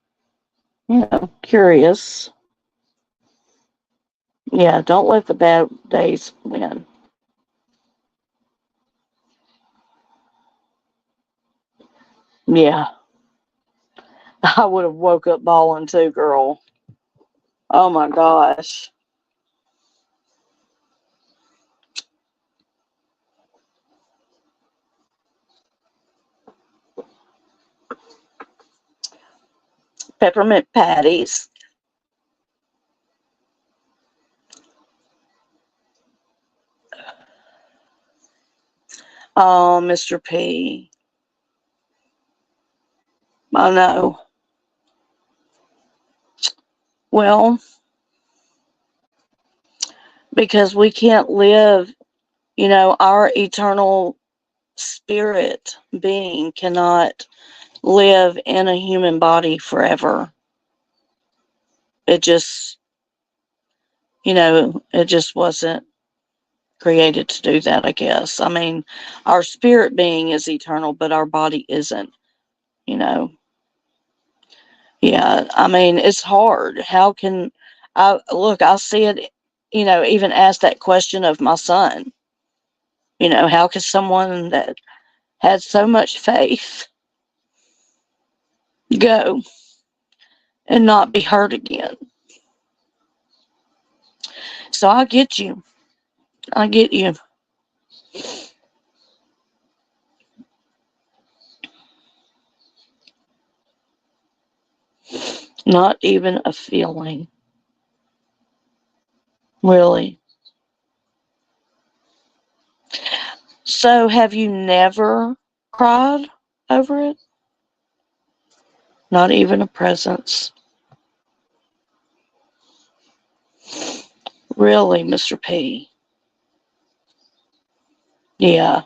curious. Yeah, don't let the bad days win. Yeah, I would have woke up bawling too, girl. Oh my gosh. Peppermint patties. Oh, Mr. P. I know. Well, because we can't live, our eternal spirit being cannot live in a human body forever. It just, it just wasn't created to do that, I guess. I mean, our spirit being is eternal, but our body isn't, you know. Yeah, I mean, it's hard. How can I see it, even ask that question of my son. How can someone that had so much faith go and not be hurt again? So I get you. I get you. Not even a feeling. Really. So have you never cried over it? Not even a presence. Really, Mr. P. Yeah.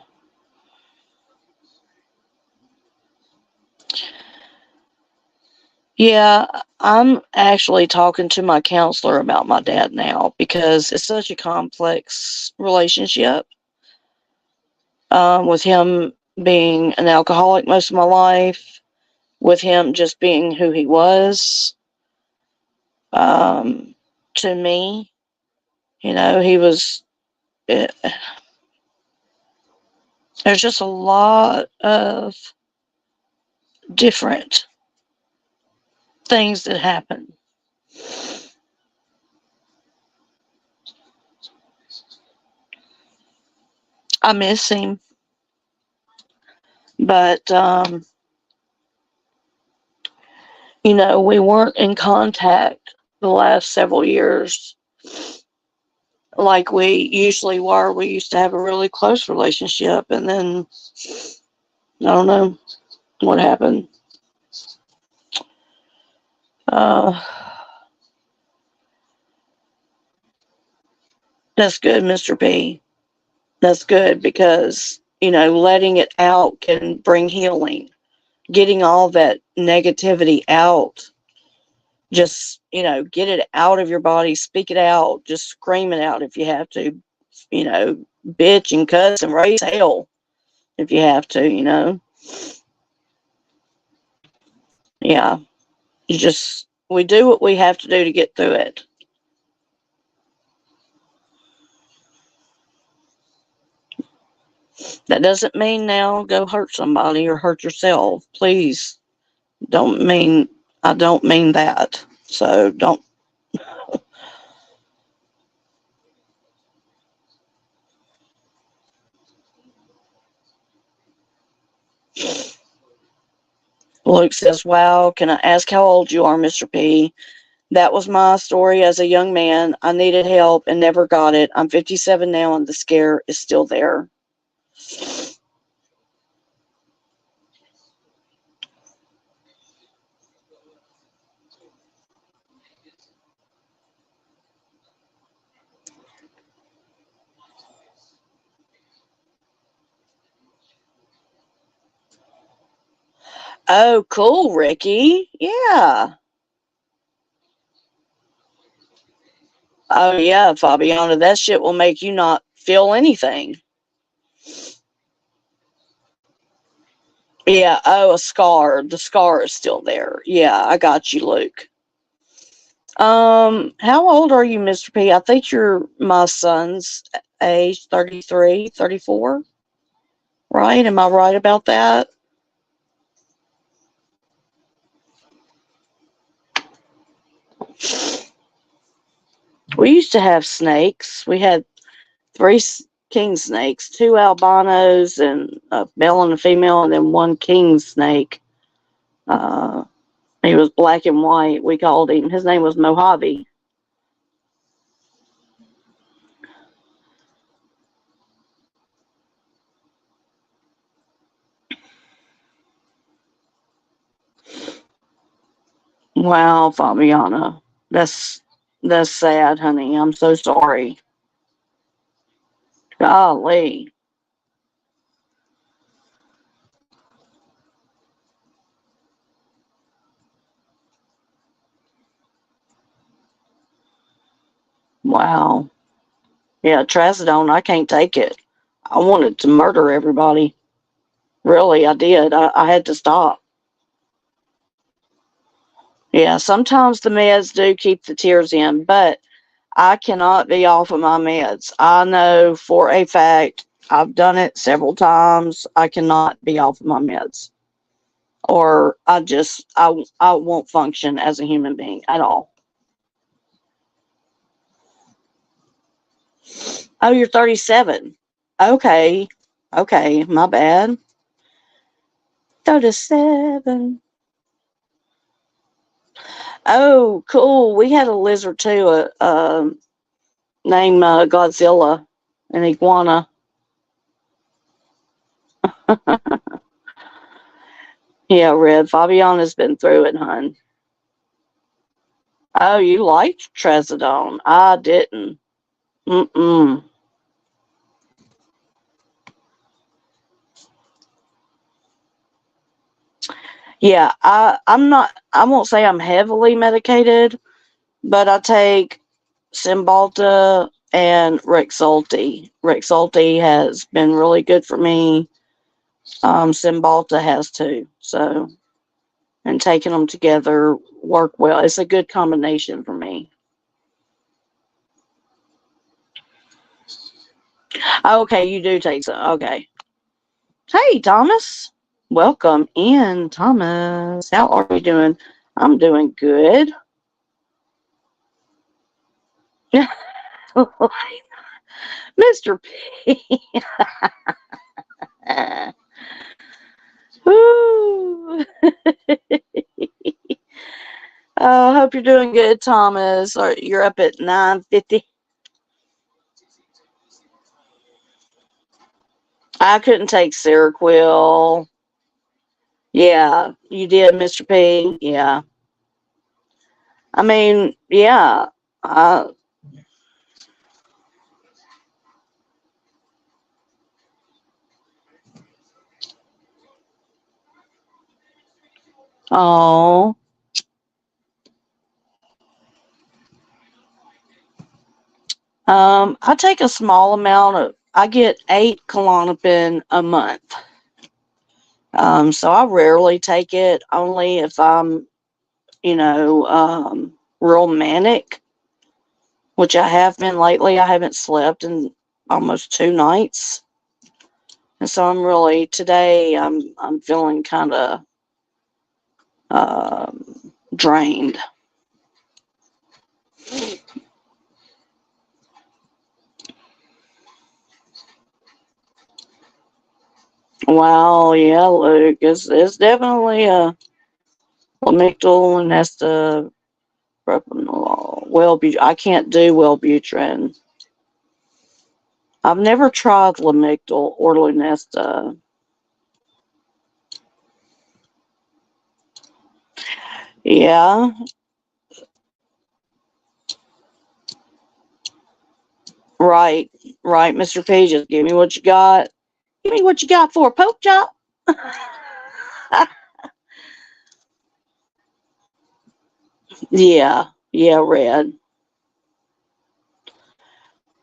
Yeah, I'm actually talking to my counselor about my dad now because it's such a complex relationship. With him being an alcoholic most of my life, with him just being who he was, to me, he was. It, there's just a lot of different things that happen. I miss him, but we weren't in contact the last several years like we usually were. We used to have a really close relationship, and then I don't know what happened. Uh, that's good, Mr. B. That's good because, letting it out can bring healing. Getting all that negativity out, just, get it out of your body, speak it out, just scream it out if you have to, bitch and cuss and raise hell if you have to. Yeah, we do what we have to do to get through it. That doesn't mean now go hurt somebody or hurt yourself. Please I don't mean that. So don't. Luke says, wow, can I ask how old you are, Mr. P? That was my story as a young man. I needed help and never got it. I'm 57 now and the scare is still there. Oh, cool, Ricky. Yeah. Oh, yeah, Fabiana, that shit will make you not feel anything. Yeah, oh, a scar. The scar is still there. Yeah, I got you, Luke. How old are you, Mr. P? I think you're my son's age, 33, 34. Right? Am I right about that? We used to have snakes. We had 3 king snakes, 2 albinos, and a male and a female, and then 1 king snake. He was black and white. We called him. His name was Mojave. Wow, Fabiana. That's sad, honey. I'm so sorry. Golly. Wow. Yeah, trazodone, I can't take it. I wanted to murder everybody. Really, I did. I had to stop. Yeah, sometimes the meds do keep the tears in, but I cannot be off of my meds. I know for a fact, I've done it several times. I cannot be off of my meds. Or I won't function as a human being at all. Oh, you're 37. Okay. Okay, my bad. 37. Oh, cool. We had a lizard too, named Godzilla, an iguana. Yeah, Red. Fabiana's been through it, hun. Oh, you liked trazodone. I didn't. Mm-mm. Yeah, I won't say I'm heavily medicated, but I take Cymbalta and Rexulti. Rexulti has been really good for me. Cymbalta has too. So, and taking them together work well. It's a good combination for me. Okay, you do take some. Okay. Hey, Thomas. Welcome in, Thomas. How are you doing? I'm doing good. Mr. P. Woo. I hope you're doing good, Thomas. Or you're up at 9:50. I couldn't take Seroquel. Yeah, you did, Mr. P. Yeah. I mean, yeah. Oh. I take a small amount of. I get 8 Klonopin a month. So I rarely take it, only if I'm, real manic, which I have been lately. I haven't slept in almost 2 nights. And so today I'm feeling kind of drained. Wow, yeah, Luke, it's definitely a Lamictal and Nesta Wellbutrin. I can't do Wellbutrin. I've never tried Lamictal or Lunesta. Yeah. Right, Mr. P. Just give me what you got. Give me what you got for a poke chop. Yeah, Red.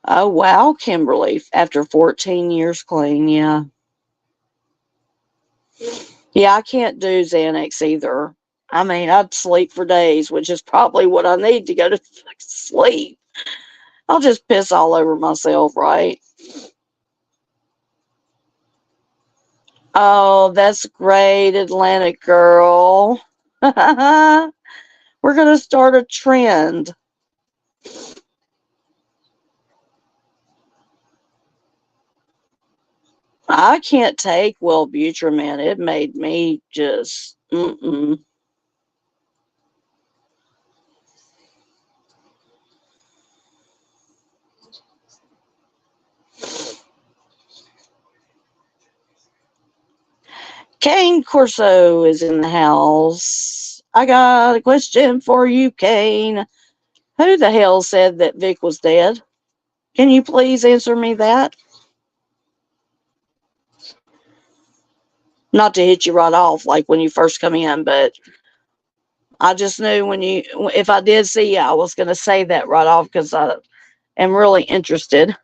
Oh, wow, Kimberly. After 14 years clean, yeah. Yeah, I can't do Xanax either. I mean, I'd sleep for days, which is probably what I need to go to sleep. I'll just piss all over myself, right? Oh, that's great, Atlantic girl. We're going to start a trend. I can't take Wellbutrin. It made me just, mm-mm. Kane Corso is in the house. I got a question for you, Kane. Who the hell said that Vic was dead? Can you please answer me that? Not to hit you right off like when you first come in, but I just knew if I did see you, I was going to say that right off because I am really interested.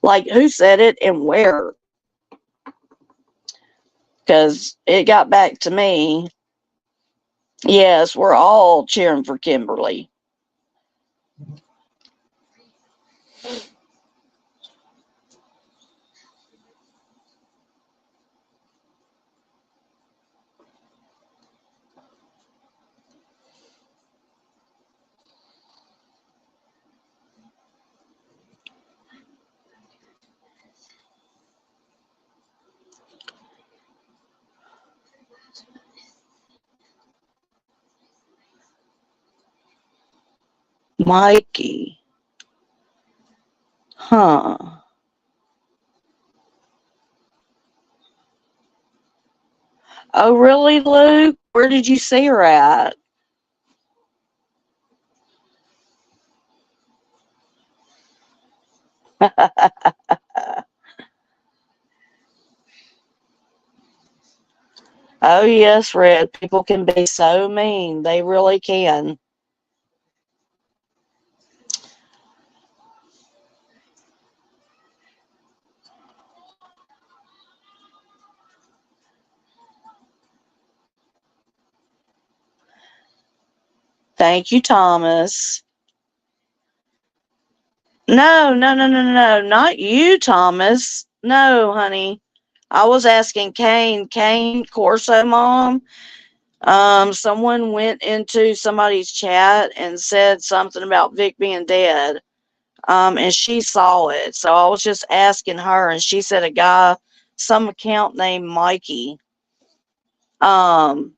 Like, who said it and where? Because it got back to me. Yes, we're all cheering for Kimberly. Mikey. Huh. Oh, really, Luke? Where did you see her at? Oh, yes, Red. People can be so mean. They really can. Thank you, Thomas. No, no, no, no, no. Not you, Thomas. No, honey. I was asking Kane Corso mom. Someone went into somebody's chat and said something about Vic being dead. And she saw it. So I was just asking her, and she said a guy, some account named Mikey. Um,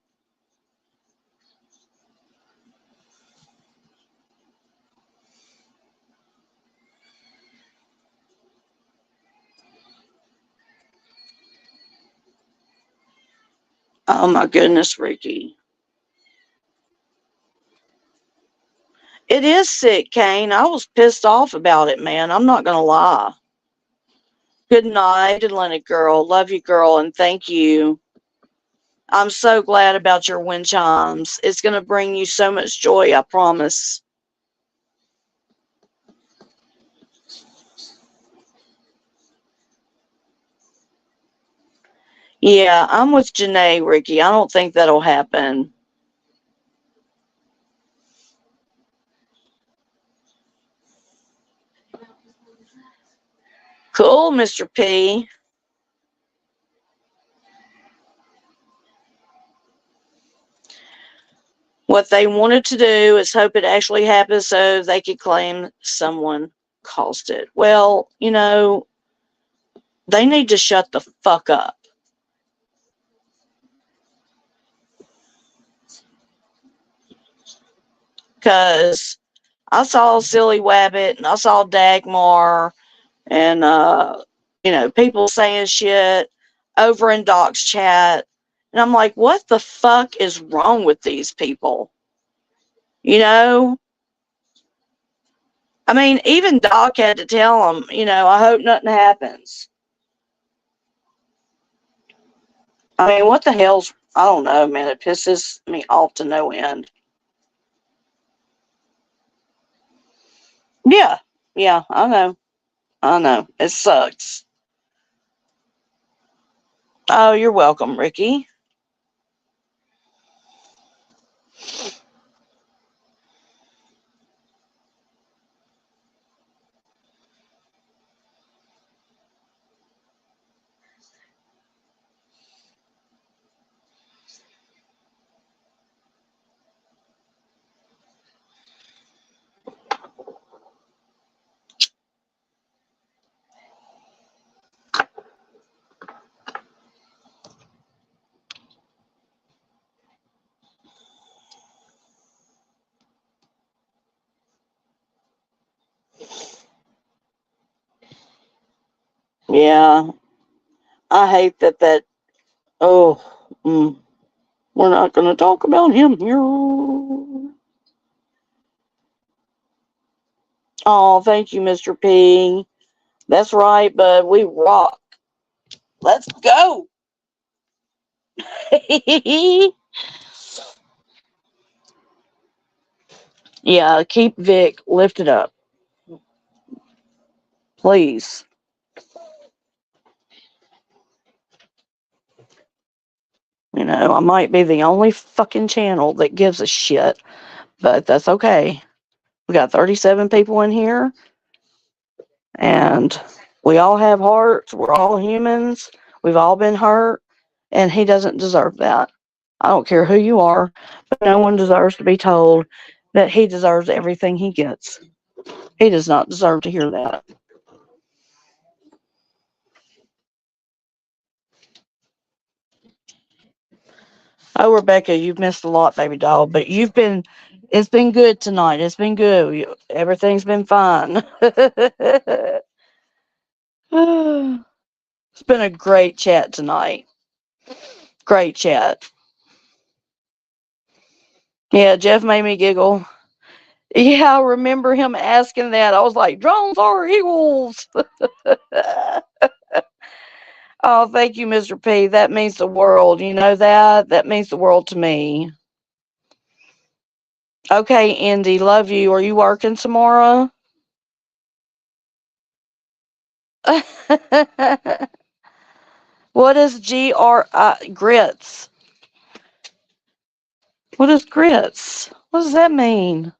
oh my goodness, Ricky. It is sick, Kane. I was pissed off about it, man. I'm not gonna lie. Good night, Atlantic girl. Love you, girl, and thank you. I'm so glad about your wind chimes. It's gonna bring you so much joy, I promise. Yeah, I'm with Janae, Ricky. I don't think that'll happen. Cool, Mr. P. What they wanted to do is hope it actually happens so they could claim someone caused it. Well, they need to shut the fuck up. Because I saw Silly Wabbit and I saw Dagmar and, people saying shit over in Doc's chat. And I'm like, what the fuck is wrong with these people? I mean, even Doc had to tell them, I hope nothing happens. I mean, what the hell's, I don't know, man. It pisses me off to no end. Yeah. Yeah, I know. I know. It sucks. Oh, you're welcome, Ricky. Yeah, I hate that. Oh, we're not going to talk about him here. Oh, thank you, Mr. P. That's right, bud. We rock. Let's go. Yeah, keep Vic lifted up, please. You know, I might be the only fucking channel that gives a shit, but that's okay. We got 37 people in here, and we all have hearts. We're all humans. We've all been hurt, and he doesn't deserve that. I don't care who you are, but no one deserves to be told that he deserves everything he gets. He does not deserve to hear that. Oh, Rebecca, you've missed a lot, baby doll, but it's been good tonight. It's been good. Everything's been fine. It's been a great chat tonight. Great chat. Yeah, Jeff made me giggle. Yeah, I remember him asking that. I was like, drones are eagles. Oh, thank you, Mr. P. That means the world. You know that? That means the world to me. Okay, Indy, love you. Are you working tomorrow? What is grits? What is grits? What does that mean?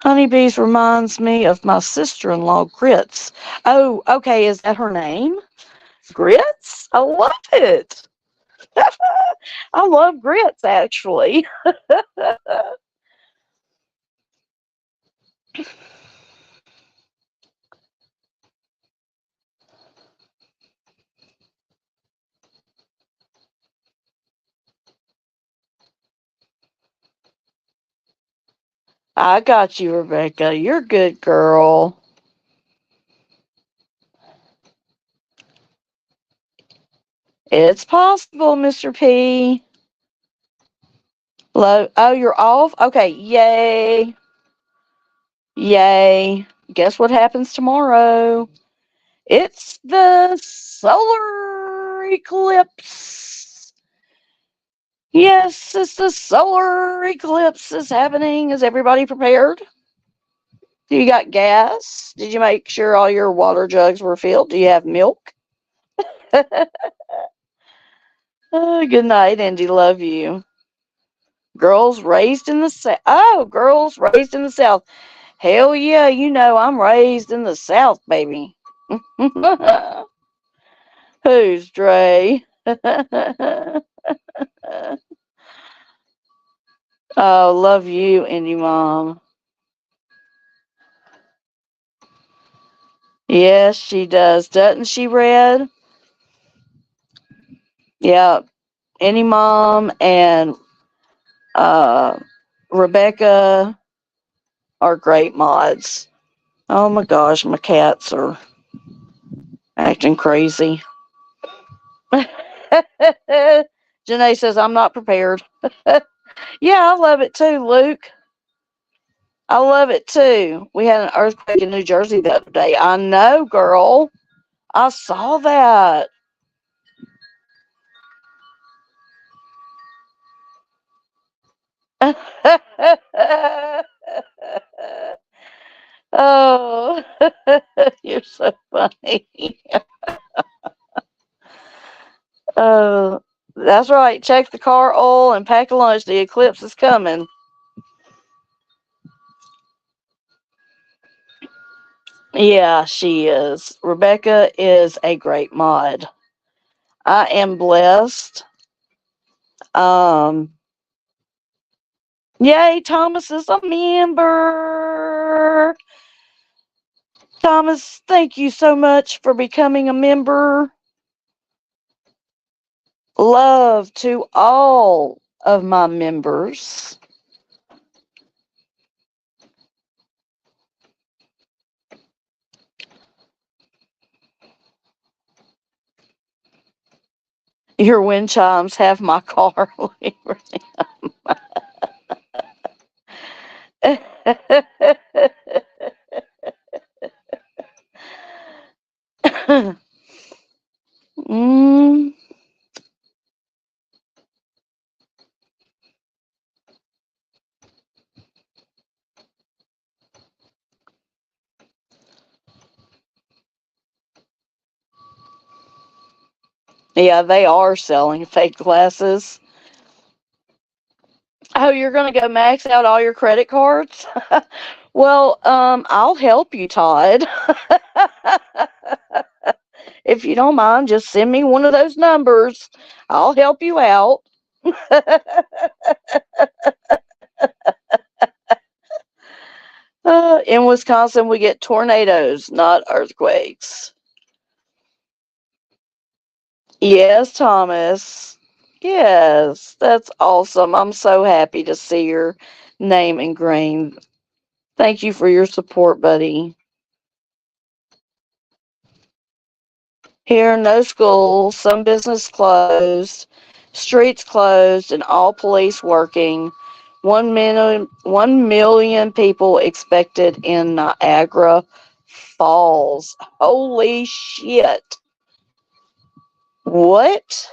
Honeybees reminds me of my sister-in-law, Grits. Oh, okay. Is that her name? Grits? I love it. I love grits, actually. I got you, Rebecca. You're a good girl. It's possible, Mr. P. Oh, you're off? Okay, yay. Yay. Guess what happens tomorrow? It's the solar eclipse. Yes, it's the solar eclipse is happening. Is everybody prepared? Do you got gas? Did you make sure all your water jugs were filled? Do you have milk? Oh, good night, Andy. Love you. Girls raised in the South. Oh, girls raised in the South. Hell yeah, you know I'm raised in the South, baby. Who's Dre? Oh, love you, Indy Mom. Yes, she does. Doesn't she, Red? Yeah, Indy Mom and uh, Rebecca are great mods. Oh my gosh, my cats are acting crazy. Janae says, I'm not prepared. Yeah, I love it too, Luke. I love it too. We had an earthquake in New Jersey the other day. I know, girl. I saw that. That's right. Check the car oil and pack a lunch. The eclipse is coming. Yeah, she is. Rebecca is a great mod. I am blessed. Yay, Thomas is a member. Thomas, thank you so much for becoming a member. Love to all of my members. Your wind chimes have my car. mm. Yeah, they are selling fake glasses. Oh, you're going to go max out all your credit cards? Well, I'll help you, Todd. If you don't mind, just send me one of those numbers. I'll help you out. In Wisconsin, we get tornadoes, not earthquakes. Yes, Thomas. Yes, that's awesome. I'm so happy to see your name in green. Thank you for your support, buddy. Here, no school, some business closed, streets closed, and all police working. 1 million people expected in Niagara Falls. Holy shit. What?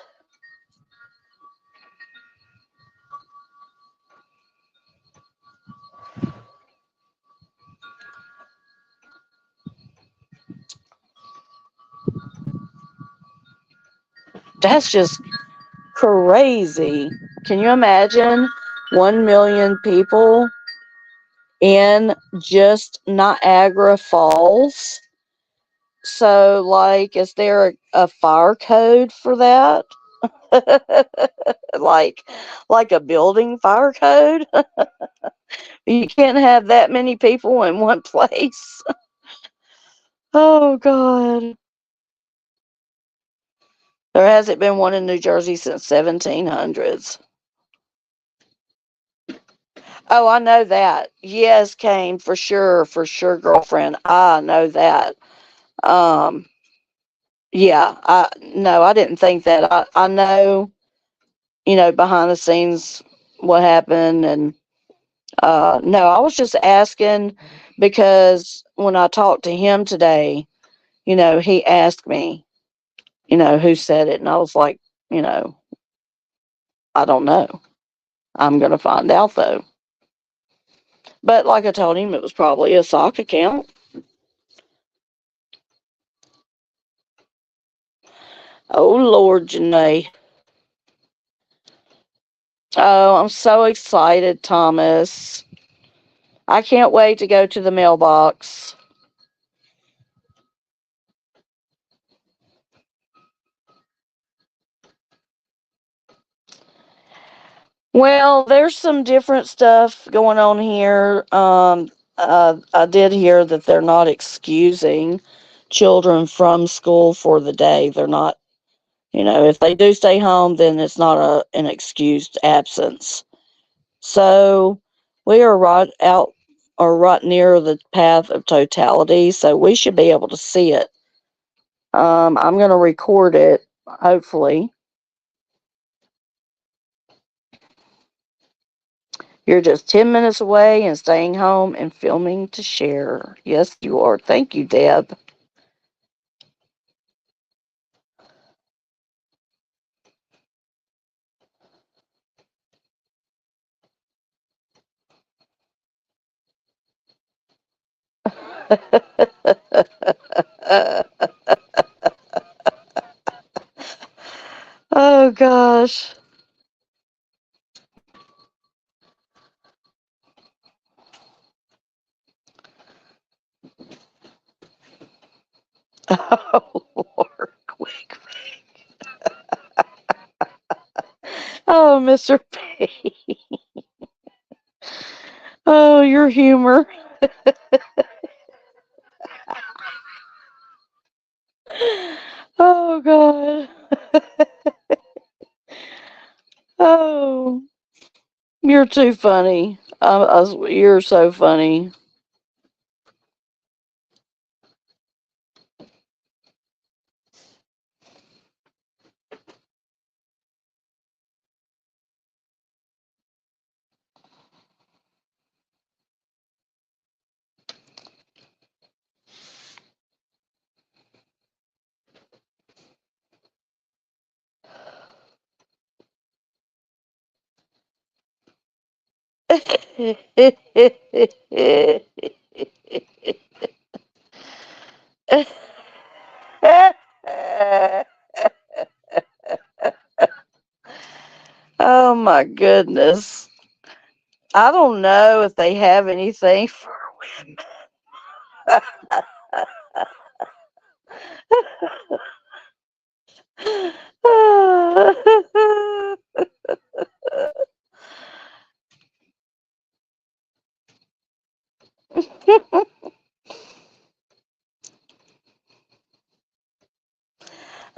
That's just crazy. Can you imagine 1 million people in just Niagara Falls? So, like, is there a fire code for that? like a building fire code? You can't have that many people in one place. Oh, God. There hasn't been one in New Jersey since 1700s. Oh, I know that. Yes, Kane, for sure, girlfriend. I know that. Yeah, I didn't think that. I know, behind the scenes what happened, and no, I was just asking because when I talked to him today, he asked me, who said it, and I was like, I don't know. I'm gonna find out though. But like I told him, it was probably a sock account. Oh Lord, Janae. Oh, I'm so excited, Thomas. I can't wait to go to the mailbox. Well, there's some different stuff going on here. I did hear that they're not excusing children from school for the day. They're not, if they do stay home, then it's not an excused absence. So we are right out or right near the path of totality, so we should be able to see it. I'm going to record it, hopefully. You're just 10 minutes away and staying home and filming to share. Yes, you are. Thank you, Deb. Oh, gosh. Oh, Lord, quick. Oh, Mr. P. Oh, your humor. Oh, God. Oh, you're too funny. You're so funny. Oh my goodness. I don't know if they have anything for women.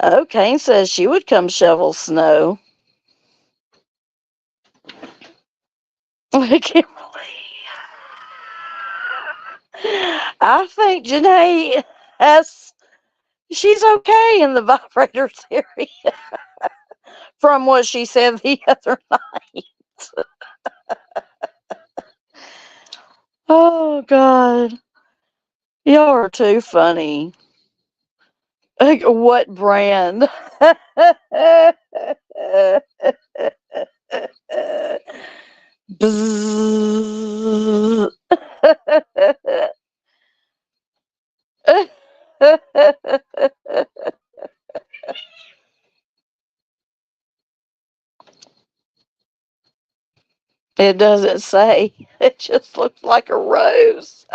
Oh, Kane says she would come shovel snow. Kimberly. I think Janae she's okay in the vibrator theory from what she said the other night. Oh God. Y'all are too funny. Like, what brand? Bzzz. It doesn't say. It just looks like a rose.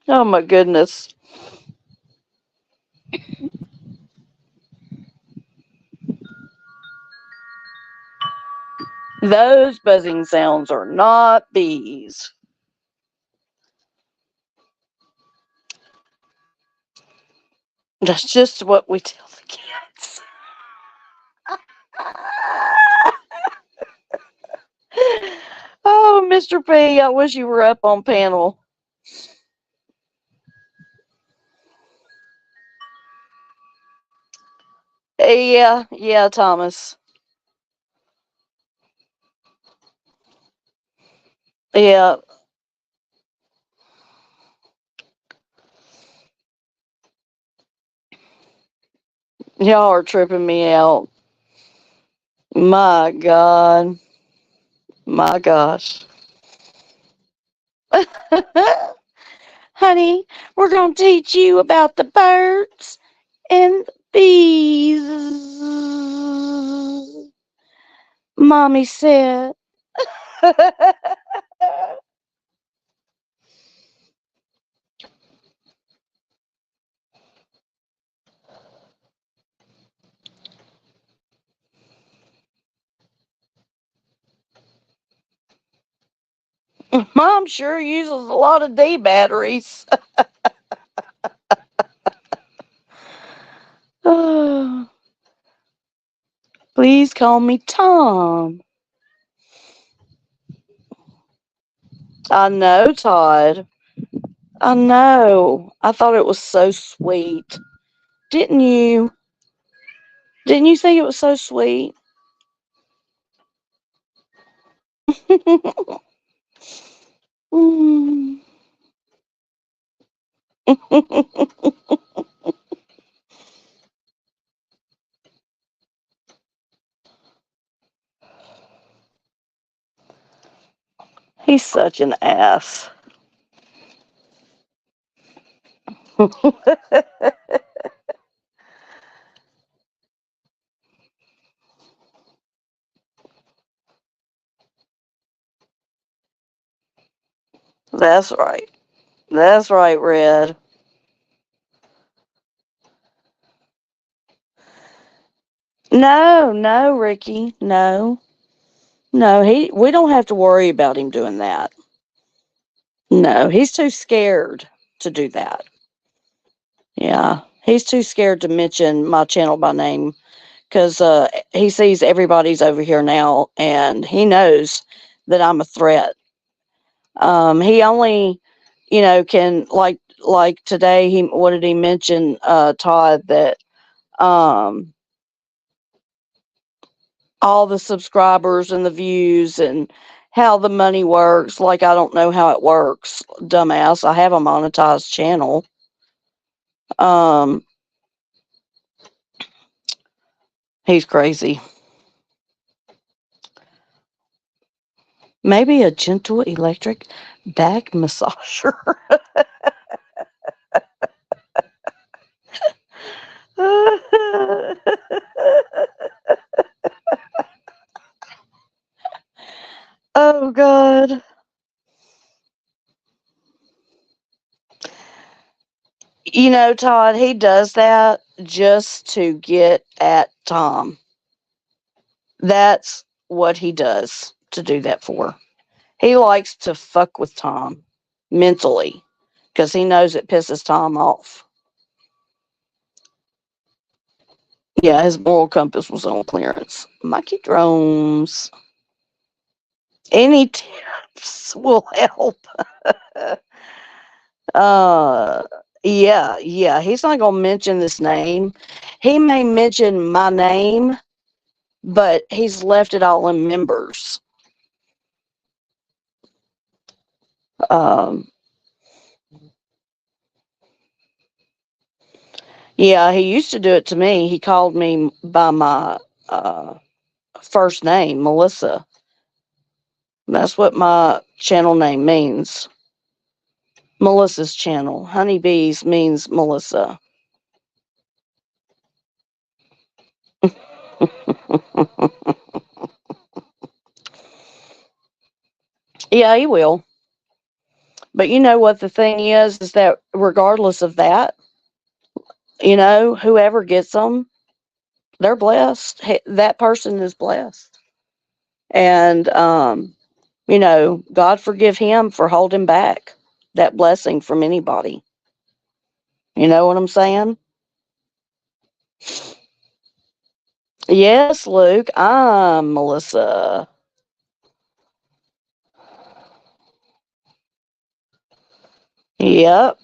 Oh my goodness. Those buzzing sounds are not bees. That's just what we tell the kids. Oh, Mr. P, I wish you were up on panel. Yeah, Thomas. Yeah, y'all are tripping me out. My God. My gosh. Honey, we're going to teach you about the birds and the bees. Mommy said. Mom sure uses a lot of D batteries. Oh, please call me Tom. I know, Todd. I know. I thought it was so sweet. Didn't you? Didn't you think it was so sweet? Mm. such an ass. That's right. That's right, Red. No, Ricky. No. No, we don't have to worry about him doing that. No, he's too scared to do that. Yeah, he's too scared to mention my channel by name because he sees everybody's over here now and he knows that I'm a threat. He only, can like today. What did he mention, Todd? That all the subscribers and the views and how the money works. Like, I don't know how it works, dumbass. I have a monetized channel. He's crazy. Maybe a gentle electric back massager. Oh, God. Todd, he does that just to get at Tom. That's what he does to do that for. He likes to fuck with Tom mentally because he knows it pisses Tom off. Yeah, his moral compass was on clearance. Mikey Drones. Any tips will help. Yeah. He's not gonna mention this name. He may mention my name, but he's left it all in members. Yeah, he used to do it to me. He called me by my first name, Melissa. That's what my channel name means. Melissa's channel. Honeybees means Melissa. Yeah, he will. But you know what the thing is that regardless of that, whoever gets them, they're blessed. That person is blessed. And, God forgive him for holding back that blessing from anybody. You know what I'm saying? Yes, Luke, I'm Melissa. Yep.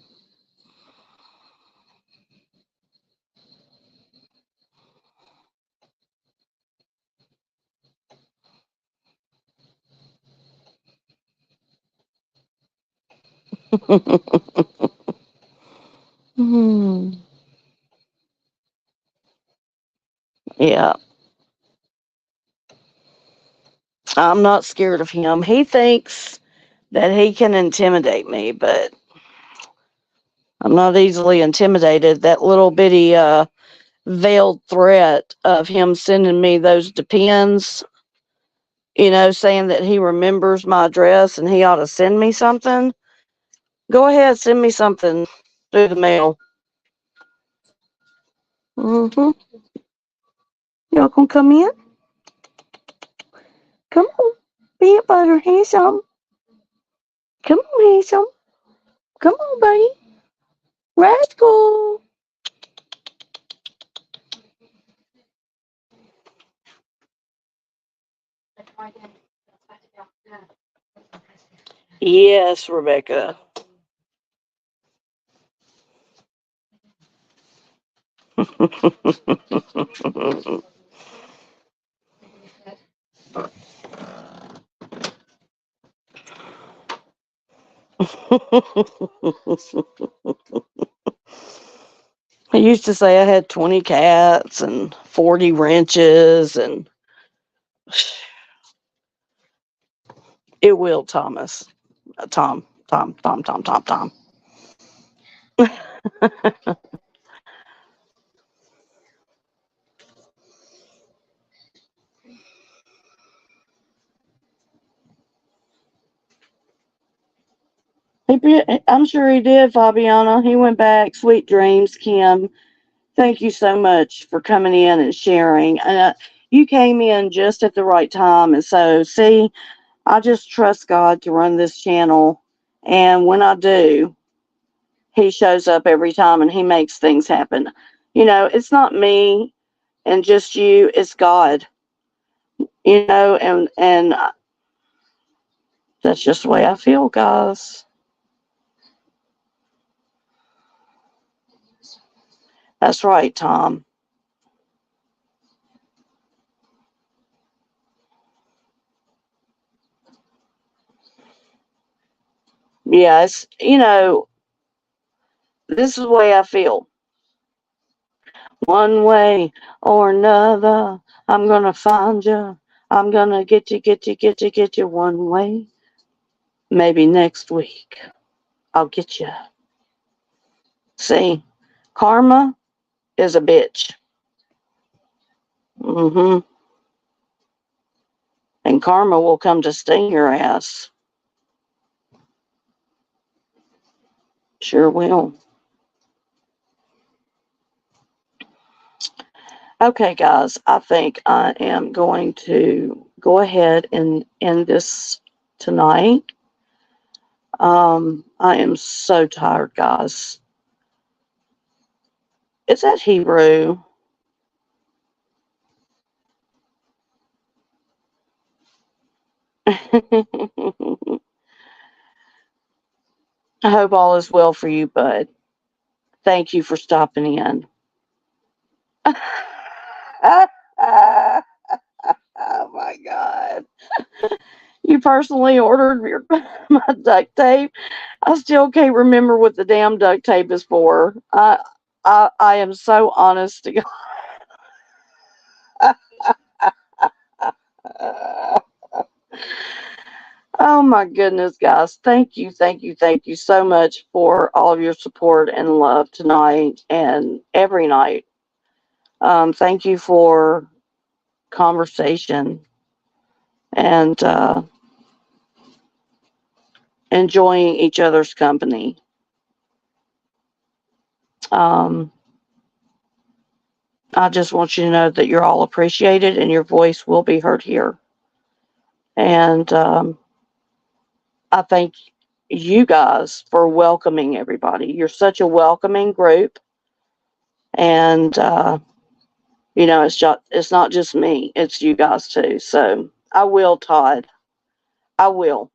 Yeah. I'm not scared of him. He thinks that he can intimidate me, but I'm not easily intimidated. That little bitty veiled threat of him sending me those depends, saying that he remembers my address and he ought to send me something. Go ahead, send me something through the mail. Y'all gonna come in? Come on. Peanut butter, here's some. Come on, here's some. Come on, buddy. Rascal. Yes, Rebecca. I used to say I had 20 cats and 40 wrenches, and it will, Thomas. Tom. I'm sure he did, Fabiana. He went back. Sweet dreams, Kim. Thank you so much for coming in and sharing. You came in just at the right time. And so, see, I just trust God to run this channel. And when I do, he shows up every time and he makes things happen. You know, it's not me and just you, it's God. You know, and that's just the way I feel, guys. That's right, Tom. Yes, you know, this is the way I feel. One way or another, I'm gonna find you. I'm gonna get you one way. Maybe next week, I'll get you. See, karma is a bitch. Mm-hmm. And karma will come to sting your ass. Sure will. Okay, guys, I think I am going to go ahead and end this tonight. I am so tired, guys. Is that Hebrew? I hope all is well for you, bud. Thank you for stopping in. Oh my God. You personally ordered my duct tape. I still can't remember what the damn duct tape is for. I am so honest to God. Oh my goodness, guys. Thank you so much for all of your support and love tonight and every night. Thank you for conversation and enjoying each other's company. I just want you to know that you're all appreciated and your voice will be heard here. And I thank you guys for welcoming everybody. You're such a welcoming group. And, you know, it's not just me, it's you guys too. So I will, Todd. I will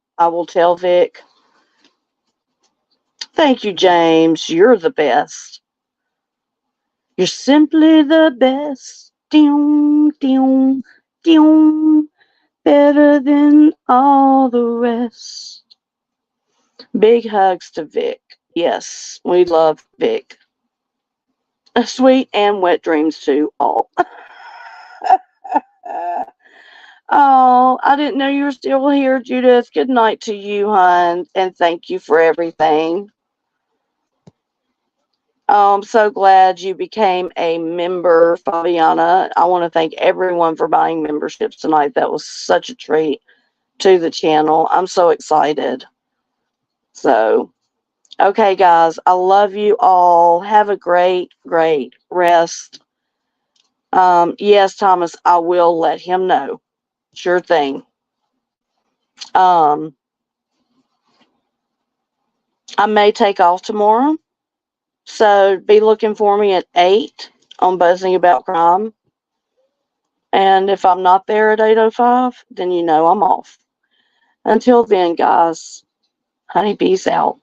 tell Vic. Thank you, James. You're the best. You're simply the best. Ding, ding, ding. Better than all the rest. Big hugs to Vic. Yes, we love Vic. Sweet and wet dreams to all. Oh, I didn't know you were still here, Judith. Good night to you, hon, and thank you for everything. Oh, I'm so glad you became a member, Fabiana. I want to thank everyone for buying memberships tonight. That was such a treat to the channel. I'm so excited. So, okay, guys, I love you all. Have a great, great rest. Yes, Thomas, I will let him know. Sure thing. I may take off tomorrow. So be looking for me at 8 on Buzzing About Crime. And if I'm not there at 8:05, then you know I'm off. Until then, guys, Honeybees out.